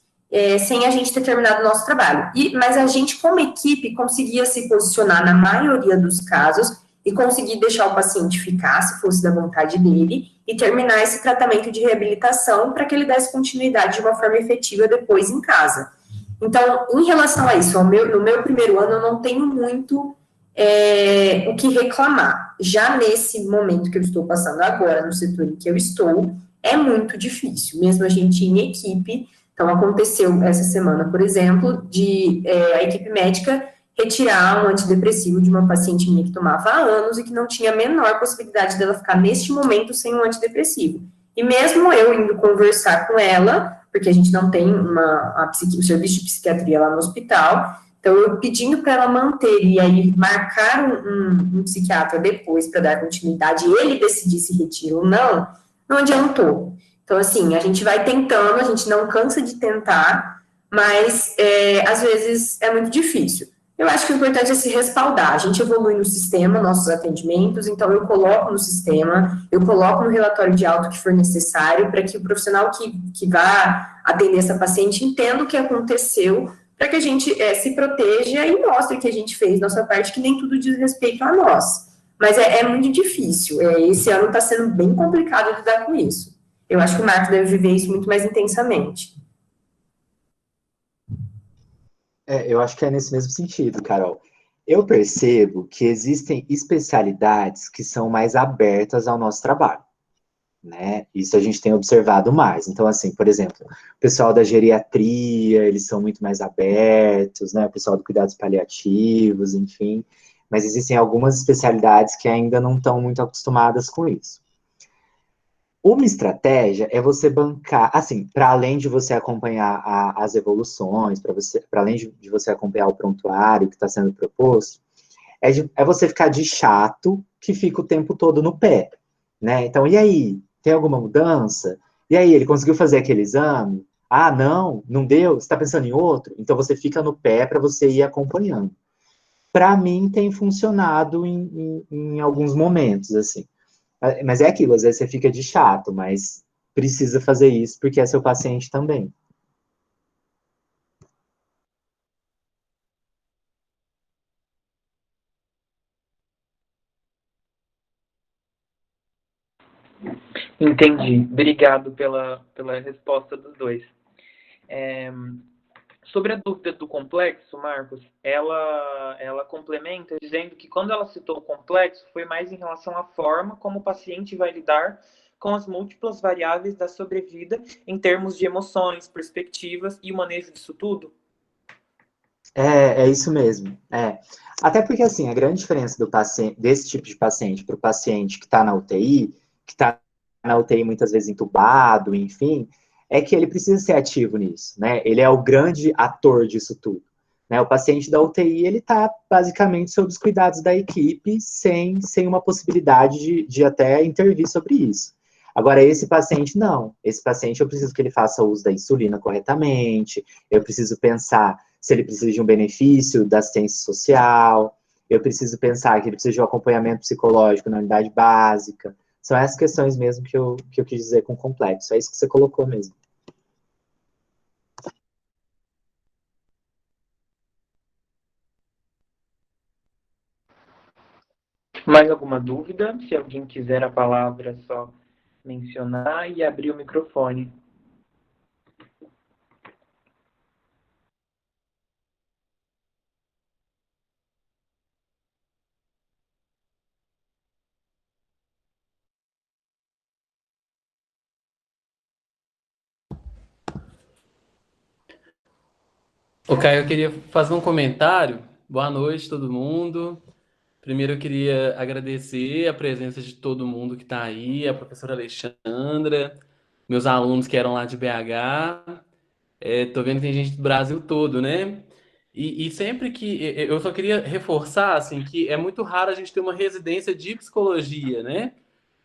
sem a gente ter terminado o nosso trabalho. Mas a gente, como equipe, conseguia se posicionar na maioria dos casos e conseguir deixar o paciente ficar, se fosse da vontade dele, e terminar esse tratamento de reabilitação para que ele desse continuidade de uma forma efetiva depois em casa. Então, em relação a isso, no meu primeiro ano, eu não tenho muito o que reclamar. Já nesse momento que eu estou passando agora, no setor em que eu estou, é muito difícil, mesmo a gente em equipe. Então, aconteceu essa semana, por exemplo, de a equipe médica retirar um antidepressivo de uma paciente minha que tomava há anos e que não tinha a menor possibilidade dela ficar neste momento sem um antidepressivo. E mesmo eu indo conversar com ela, porque a gente não tem um serviço de psiquiatria lá no hospital, então eu pedindo para ela manter e aí marcar um psiquiatra depois para dar continuidade e ele decidir se retira ou não, não adiantou. Então, assim, a gente vai tentando, a gente não cansa de tentar, mas às vezes é muito difícil. Eu acho que o importante é se respaldar. A gente evolui no sistema, nossos atendimentos, então eu coloco no sistema, eu coloco no relatório de auto que for necessário, para que o profissional que vá atender essa paciente entenda o que aconteceu, para que a gente se proteja e mostre que a gente fez nossa parte, que nem tudo diz respeito a nós. Mas é muito difícil. Esse ano está sendo bem complicado lidar com isso. Eu acho que o Marcos deve viver isso muito mais intensamente. Eu acho que é nesse mesmo sentido, Carol. Eu percebo que existem especialidades que são mais abertas ao nosso trabalho, né? Isso a gente tem observado mais. Então, assim, por exemplo, o pessoal da geriatria, eles são muito mais abertos, né? O pessoal do cuidados paliativos, enfim. Mas existem algumas especialidades que ainda não estão muito acostumadas com isso. Uma estratégia é você bancar, assim, para além de você acompanhar as evoluções, para além de você acompanhar o prontuário que está sendo proposto, é você ficar de chato que fica o tempo todo no pé, né? Então, e aí? Tem alguma mudança? E aí, ele conseguiu fazer aquele exame? Ah, não deu? Você está pensando em outro? Então, você fica no pé para você ir acompanhando. Para mim, tem funcionado em alguns momentos, assim. Mas é aquilo, às vezes você fica de chato, mas precisa fazer isso porque é seu paciente também. Entendi. Obrigado pela resposta dos dois. Sobre a dúvida do complexo, Marcos, ela complementa dizendo que quando ela citou o complexo, foi mais em relação à forma como o paciente vai lidar com as múltiplas variáveis da sobrevida em termos de emoções, perspectivas e o manejo disso tudo? É isso mesmo. Até porque, assim, a grande diferença do paciente, desse tipo de paciente para o paciente que está na UTI, que está na UTI muitas vezes entubado, enfim, é que ele precisa ser ativo nisso, né? Ele é o grande ator disso tudo. Né? O paciente da UTI, ele está basicamente sob os cuidados da equipe, sem uma possibilidade de até intervir sobre isso. Agora, esse paciente, não. Esse paciente, eu preciso que ele faça uso da insulina corretamente, eu preciso pensar se ele precisa de um benefício da assistência social, eu preciso pensar que ele precisa de um acompanhamento psicológico na unidade básica. São essas questões mesmo que eu quis dizer com complexo. É isso que você colocou mesmo. Mais alguma dúvida? Se alguém quiser a palavra, é só mencionar e abrir o microfone. Ok, eu queria fazer um comentário. Boa noite, todo mundo. Primeiro, eu queria agradecer a presença de todo mundo que está aí, a professora Alexandra, meus alunos que eram lá de BH. Tô vendo que tem gente do Brasil todo, né? E sempre que. Eu só queria reforçar, assim, que é muito raro a gente ter uma residência de psicologia, né?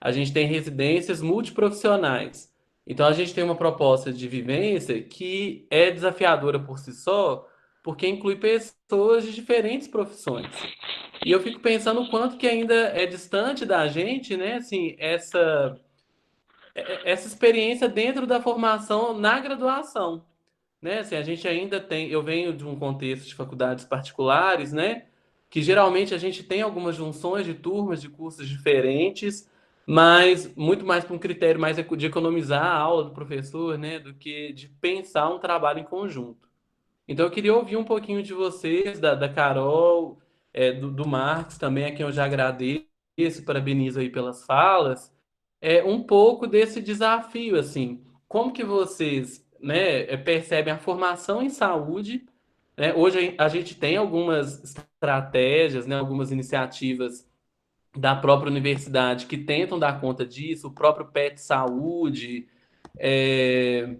A gente tem residências multiprofissionais. Então, a gente tem uma proposta de vivência que é desafiadora por si só, porque inclui pessoas de diferentes profissões. E eu fico pensando o quanto que ainda é distante da gente, né? Assim, essa experiência dentro da formação na graduação, né? Assim, a gente ainda tem, eu venho de um contexto de faculdades particulares, né? Que geralmente a gente tem algumas junções de turmas de cursos diferentes, mas muito mais para um critério mais de economizar a aula do professor, né? Do que de pensar um trabalho em conjunto. Então eu queria ouvir um pouquinho de vocês, da Carol, do Marcos também, a quem eu já agradeço, parabenizo aí pelas falas, um pouco desse desafio, assim, como que vocês, né, percebem a formação em saúde, né? Hoje a gente tem algumas estratégias, né, algumas iniciativas da própria universidade que tentam dar conta disso, o próprio PET Saúde, é,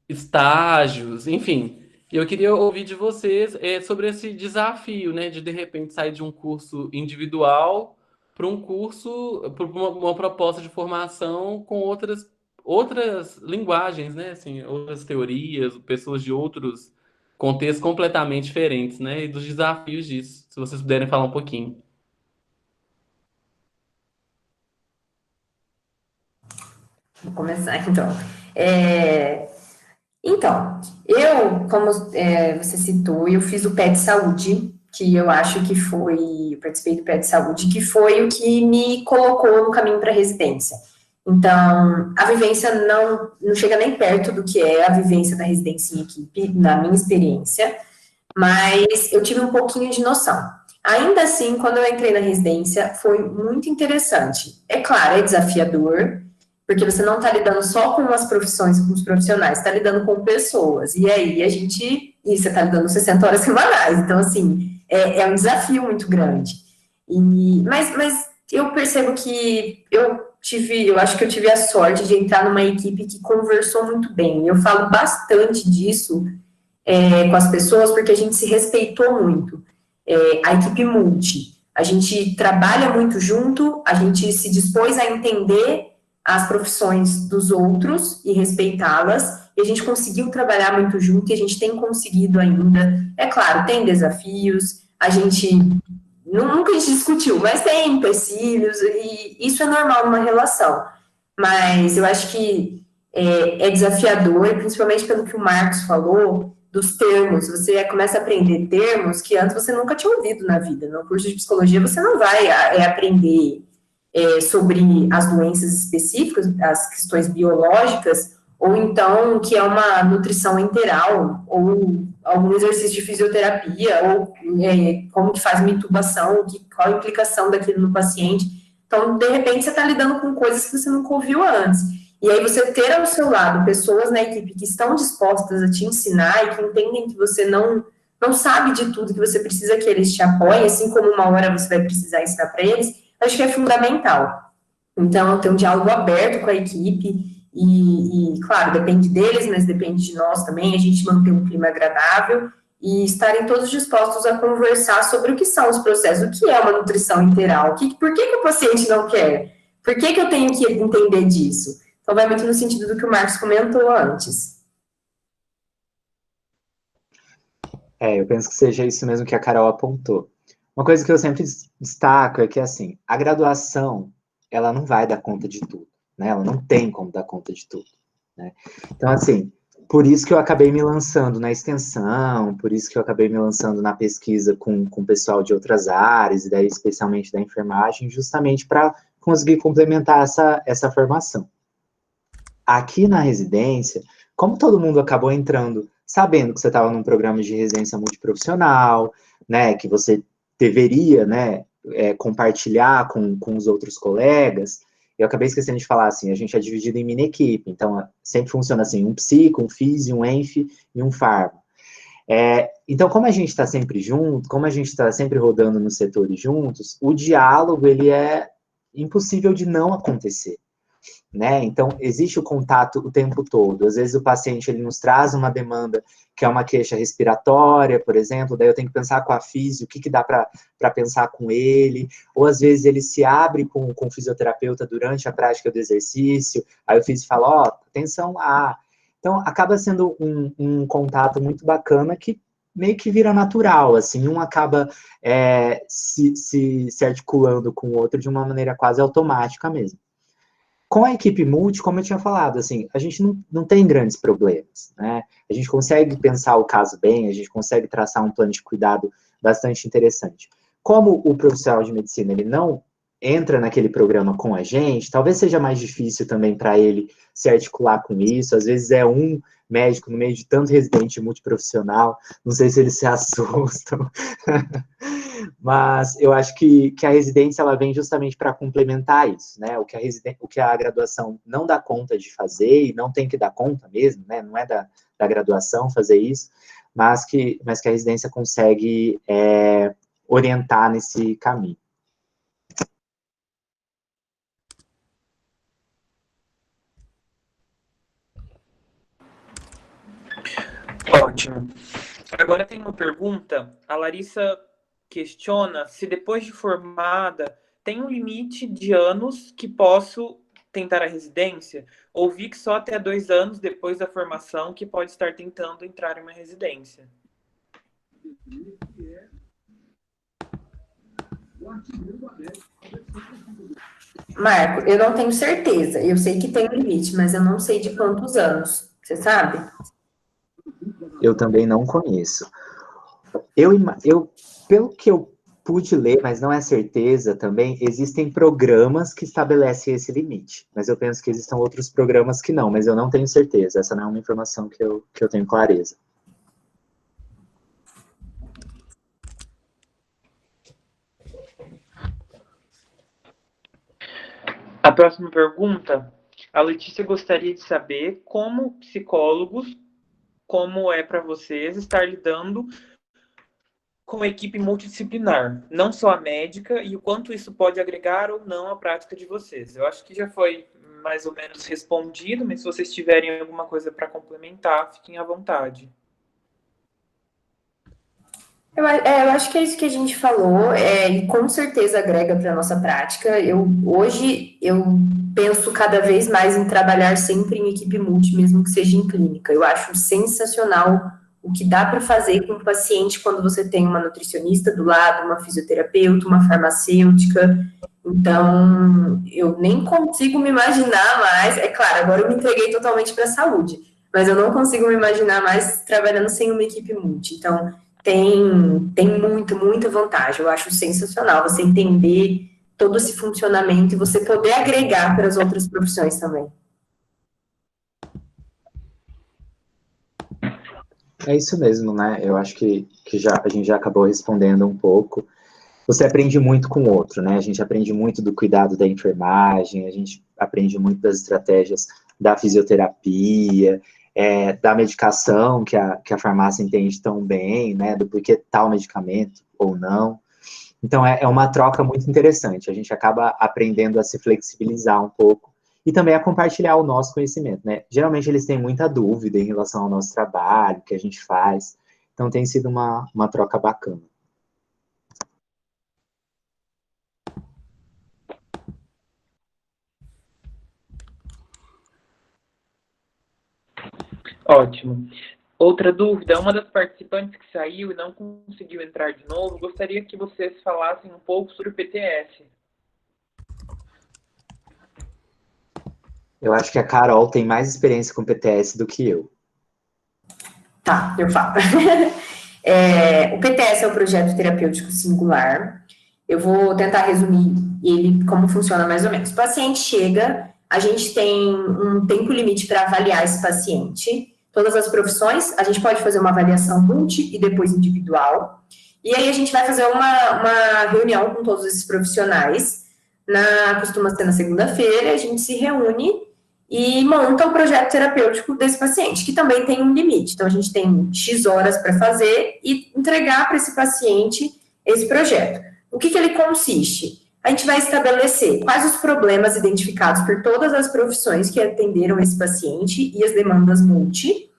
estágios, enfim. E eu queria ouvir de vocês sobre esse desafio, né, de repente sair de um curso individual para um curso, para uma proposta de formação com outras linguagens, né, assim, outras teorias, pessoas de outros contextos completamente diferentes, né, e dos desafios disso. Se vocês puderem falar um pouquinho. Vou começar, então. É, Então, como você citou, eu fiz o PET Saúde, que eu acho que foi, eu participei do PET Saúde, que foi o que me colocou no caminho para a residência. Então, a vivência não chega nem perto do que é a vivência da residência em equipe, na minha experiência, mas eu tive um pouquinho de noção. Ainda assim, quando eu entrei na residência, foi muito interessante. É claro, é desafiador, porque você não está lidando só com as profissões, com os profissionais, está lidando com pessoas. E aí e você está lidando 60 horas semanais. Então, assim, é um desafio muito grande. Mas eu percebo que eu acho que eu tive a sorte de entrar numa equipe que conversou muito bem. Eu falo bastante disso com as pessoas, porque a gente se respeitou muito. A equipe multi, a gente trabalha muito junto, a gente se dispôs a entender as profissões dos outros e respeitá-las, e a gente conseguiu trabalhar muito junto, e a gente tem conseguido ainda. É claro, tem desafios, nunca a gente discutiu, mas tem empecilhos, e isso é normal numa relação. Mas eu acho que é desafiador, principalmente pelo que o Marcos falou, dos termos. Você começa a aprender termos que antes você nunca tinha ouvido na vida. No curso de psicologia você não vai aprender sobre as doenças específicas, as questões biológicas, ou então que é uma nutrição integral, ou algum exercício de fisioterapia, ou como que faz uma intubação, qual a implicação daquilo no paciente. Então, de repente, você está lidando com coisas que você nunca ouviu antes. E aí você ter ao seu lado pessoas na equipe que estão dispostas a te ensinar e que entendem que você não sabe de tudo, que você precisa que eles te apoiem, assim como uma hora você vai precisar ensinar para eles, acho que é fundamental. Então, ter um diálogo aberto com a equipe claro, depende deles, mas depende de nós também, a gente manter um clima agradável e estarem todos dispostos a conversar sobre o que são os processos, o que é uma nutrição integral, por que o paciente não quer, por que eu tenho que entender disso? Então, vai muito no sentido do que o Marcos comentou antes. Eu penso que seja isso mesmo que a Carol apontou. Uma coisa que eu sempre destaco é que, assim, a graduação, ela não vai dar conta de tudo, né? Ela não tem como dar conta de tudo, né? Então, assim, por isso que eu acabei me lançando na extensão, por isso que eu acabei me lançando na pesquisa com o pessoal de outras áreas, e daí especialmente da enfermagem, justamente para conseguir complementar essa formação. Aqui na residência, como todo mundo acabou entrando sabendo que você estava num programa de residência multiprofissional, né, que você deveria, né, compartilhar com os outros colegas, eu acabei esquecendo de falar, assim, a gente é dividido em mini-equipe, então sempre funciona assim, um psico, um físio, um enf e um farma. Então, como a gente está sempre junto, como a gente está sempre rodando nos setores juntos, o diálogo, ele é impossível de não acontecer, né? Então, existe o contato o tempo todo. Às vezes o paciente ele nos traz uma demanda que é uma queixa respiratória, por exemplo, daí eu tenho que pensar com a físio, o que dá para pensar com ele, ou às vezes ele se abre com o fisioterapeuta durante a prática do exercício, aí o físio fala, atenção lá. Então, acaba sendo um contato muito bacana que meio que vira natural, assim, um acaba se articulando com o outro de uma maneira quase automática mesmo. Com a equipe multi, como eu tinha falado, assim, a gente não tem grandes problemas, né? A gente consegue pensar o caso bem, a gente consegue traçar um plano de cuidado bastante interessante. Como o profissional de medicina, ele não entra naquele programa com a gente, talvez seja mais difícil também para ele se articular com isso, às vezes é um médico no meio de tanto residente multiprofissional, não sei se eles se assustam, mas eu acho que a residência ela vem justamente para complementar isso, né? O que a graduação não dá conta de fazer, e não tem que dar conta mesmo, né? Não é da graduação fazer isso, mas que a residência consegue orientar nesse caminho. Ótimo. Agora tem uma pergunta. A Larissa questiona se depois de formada tem um limite de anos que posso tentar a residência? Ouvi que só até 2 anos depois da formação que pode estar tentando entrar em uma residência. Marco, eu não tenho certeza. Eu sei que tem um limite, mas eu não sei de quantos anos. Você sabe? Eu também não conheço. Pelo que eu pude ler, mas não é certeza também, existem programas que estabelecem esse limite. Mas eu penso que existam outros programas que não, mas eu não tenho certeza. Essa não é uma informação que eu tenho clareza. A próxima pergunta, a Letícia gostaria de saber como psicólogos, como é para vocês estar lidando com a equipe multidisciplinar, não só a médica, e o quanto isso pode agregar ou não à prática de vocês. Eu acho que já foi mais ou menos respondido, mas se vocês tiverem alguma coisa para complementar, fiquem à vontade. Eu acho que é isso que a gente falou, e com certeza agrega para a nossa prática. Hoje eu penso cada vez mais em trabalhar sempre em equipe multi, mesmo que seja em clínica. Eu acho sensacional o que dá para fazer com o paciente quando você tem uma nutricionista do lado, uma fisioterapeuta, uma farmacêutica. Então, eu nem consigo me imaginar mais. É claro, agora eu me entreguei totalmente para a saúde, mas eu não consigo me imaginar mais trabalhando sem uma equipe multi. Então, tem muita vantagem. Eu acho sensacional você entender todo esse funcionamento e você poder agregar para as outras profissões também. É isso mesmo, né? Eu acho que a gente já acabou respondendo um pouco. Você aprende muito com o outro, né? A gente aprende muito do cuidado da enfermagem, a gente aprende muito das estratégias da fisioterapia, da medicação que a farmácia entende tão bem, né? Do porquê tal medicamento ou não. Então, é uma troca muito interessante. A gente acaba aprendendo a se flexibilizar um pouco e também a compartilhar o nosso conhecimento, né? Geralmente, eles têm muita dúvida em relação ao nosso trabalho, o que a gente faz. Então, tem sido uma troca bacana. Ótimo. Outra dúvida, uma das participantes que saiu e não conseguiu entrar de novo, gostaria que vocês falassem um pouco sobre o PTS. Eu acho que a Carol tem mais experiência com PTS do que eu. Tá, eu falo. O PTS é o Projeto Terapêutico Singular. Eu vou tentar resumir ele como funciona mais ou menos. O paciente chega, a gente tem um tempo limite para avaliar esse paciente. Todas as profissões, a gente pode fazer uma avaliação multi e depois individual. E aí a gente vai fazer uma reunião com todos esses profissionais. Costuma ser na segunda-feira, a gente se reúne e monta o projeto terapêutico desse paciente, que também tem um limite. Então, a gente tem X horas para fazer e entregar para esse paciente esse projeto. O que ele consiste? A gente vai estabelecer quais os problemas identificados por todas as profissões que atenderam esse paciente e as demandas multi,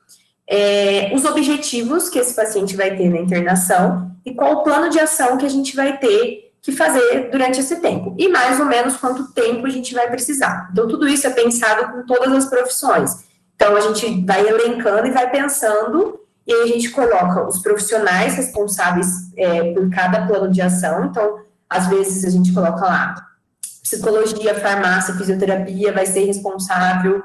os objetivos que esse paciente vai ter na internação e qual o plano de ação que a gente vai ter que fazer durante esse tempo. E mais ou menos quanto tempo a gente vai precisar. Então, tudo isso é pensado com todas as profissões. Então, a gente vai elencando e vai pensando, e aí a gente coloca os profissionais responsáveis por cada plano de ação. Então, às vezes a gente coloca lá, psicologia, farmácia, fisioterapia vai ser responsável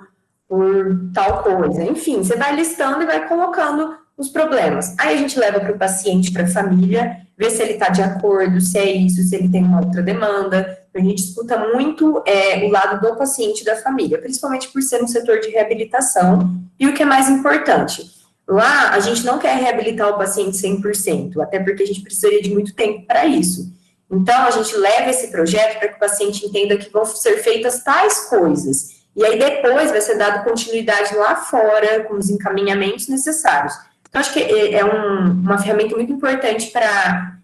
por tal coisa. Enfim, você vai listando e vai colocando os problemas. Aí a gente leva para o paciente, para a família, ver se ele está de acordo, se é isso, se ele tem uma outra demanda. A gente escuta muito o lado do paciente e da família, principalmente por ser um setor de reabilitação. E o que é mais importante, lá a gente não quer reabilitar o paciente 100%, até porque a gente precisaria de muito tempo para isso. Então, a gente leva esse projeto para que o paciente entenda que vão ser feitas tais coisas. E aí, depois, vai ser dado continuidade lá fora, com os encaminhamentos necessários. Então, acho que é uma ferramenta muito importante para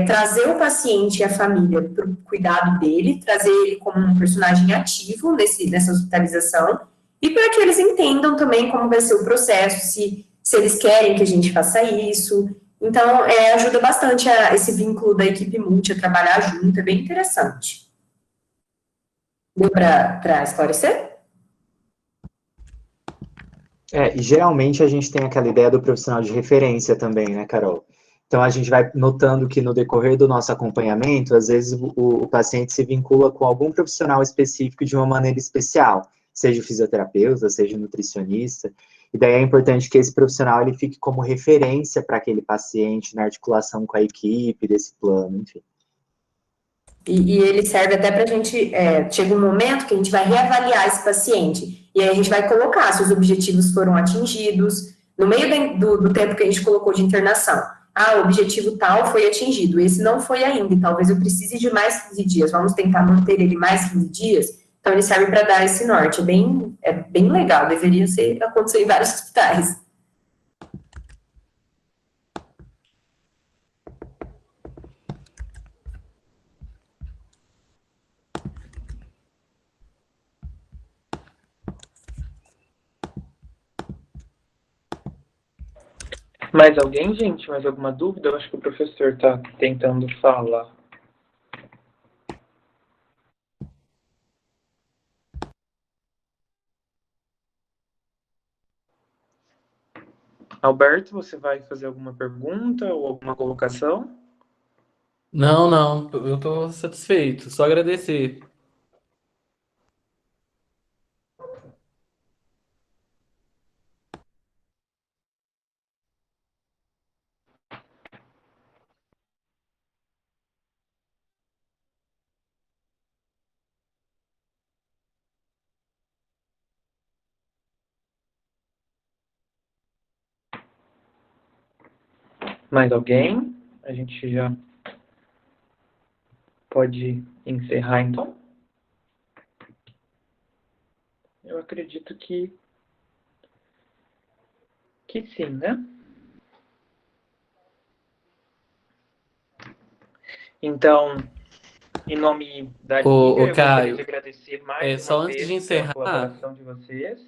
trazer o paciente e a família para o cuidado dele, trazer ele como um personagem ativo nessa hospitalização, e para que eles entendam também como vai ser o processo, se eles querem que a gente faça isso. Então, ajuda bastante esse vínculo da equipe multi a trabalhar junto, é bem interessante. Deu para esclarecer? E geralmente a gente tem aquela ideia do profissional de referência também, né, Carol? Então a gente vai notando que no decorrer do nosso acompanhamento, às vezes o paciente se vincula com algum profissional específico de uma maneira especial, seja o fisioterapeuta, seja o nutricionista, e daí é importante que esse profissional ele fique como referência para aquele paciente na articulação com a equipe desse plano, enfim. E ele serve até para a gente, chega um momento que a gente vai reavaliar esse paciente, e aí a gente vai colocar se os objetivos foram atingidos, no meio do tempo que a gente colocou de internação. Ah, o objetivo tal foi atingido, esse não foi ainda, e talvez eu precise de mais 15 dias, vamos tentar manter ele mais 15 dias? Então, ele serve para dar esse norte, é bem legal, deveria acontecer em vários hospitais. Mais alguém, gente? Mais alguma dúvida? Eu acho que o professor está tentando falar. Alberto, você vai fazer alguma pergunta ou alguma colocação? Não, não, eu estou satisfeito. Só agradecer. Mais alguém? A gente já pode encerrar, então? Eu acredito que sim, né? Então, em nome da Liga, Ô, eu gostaria Caio, de agradecer mais só uma antes de vez pela encerrar, colaboração de vocês.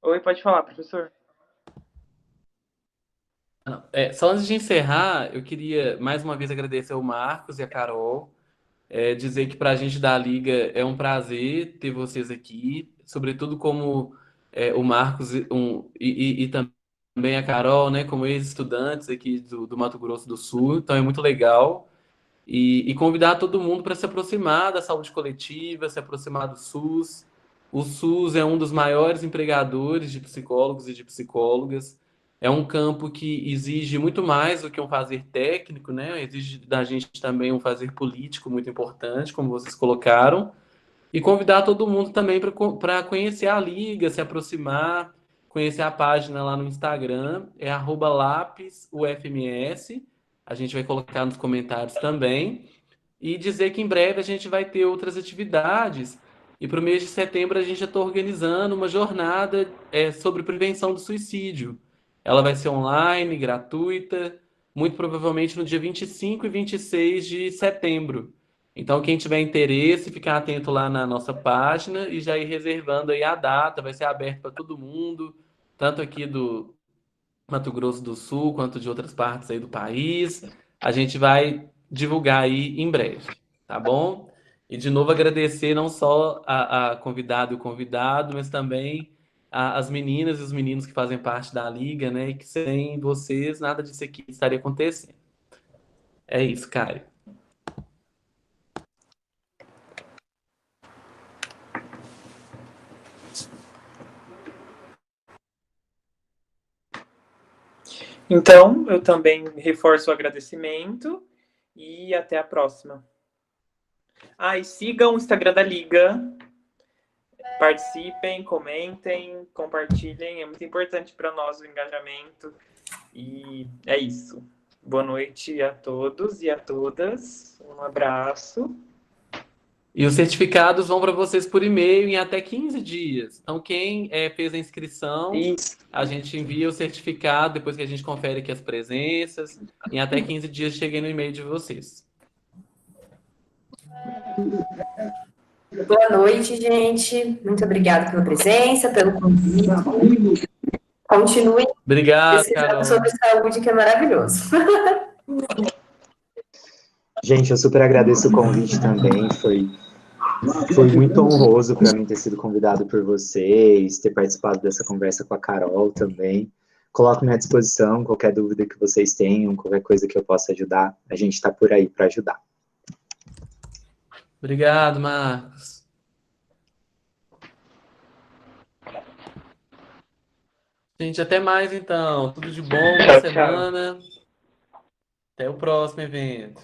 Oi, pode falar, professor. só antes de encerrar, eu queria mais uma vez agradecer ao Marcos e a Carol, dizer que para a gente da Liga é um prazer ter vocês aqui, sobretudo como o Marcos e também a Carol, né, como ex-estudantes aqui do Mato Grosso do Sul, então é muito legal. E convidar todo mundo para se aproximar da saúde coletiva, se aproximar do SUS. O SUS é um dos maiores empregadores de psicólogos e de psicólogas. É um campo que exige muito mais do que um fazer técnico, né? Exige da gente também um fazer político muito importante, como vocês colocaram. E convidar todo mundo também para conhecer a Liga, se aproximar, conhecer a página lá no Instagram, é @lapesufms. A gente vai colocar nos comentários também. E dizer que em breve a gente vai ter outras atividades. E para o mês de setembro a gente já está organizando uma jornada sobre prevenção do suicídio. Ela vai ser online, gratuita, muito provavelmente no dia 25 e 26 de setembro. Então, quem tiver interesse, ficar atento lá na nossa página e já ir reservando aí a data. Vai ser aberto para todo mundo, tanto aqui do Mato Grosso do Sul quanto de outras partes aí do país. A gente vai divulgar aí em breve, tá bom? E de novo agradecer não só a convidada e o convidado, mas também as meninas e os meninos que fazem parte da liga, né? E que sem vocês nada disso aqui estaria acontecendo. É isso, Caio. Então, eu também reforço o agradecimento e até a próxima. E sigam o Instagram da Liga, participem, comentem, compartilhem, é muito importante para nós o engajamento. E é isso. Boa noite a todos e a todas. Um abraço. E os certificados vão para vocês por e-mail em até 15 dias. Então, quem fez a inscrição, Isso. a gente envia o certificado depois que a gente confere aqui as presenças. Em até 15 dias cheguei no e-mail de vocês. Boa noite, gente. Muito obrigada pela presença, pelo convite. Continuem Obrigado, pesquisando Carol. sobre saúde, que é maravilhoso. Gente, eu super agradeço o convite também. Foi muito honroso para mim ter sido convidado por vocês, ter participado dessa conversa com a Carol também. Coloco-me à disposição, qualquer dúvida que vocês tenham, qualquer coisa que eu possa ajudar, a gente está por aí para ajudar. Obrigado, Marcos. Gente, até mais então. Tudo de bom, boa Tchau, tchau. semana. Até o próximo evento.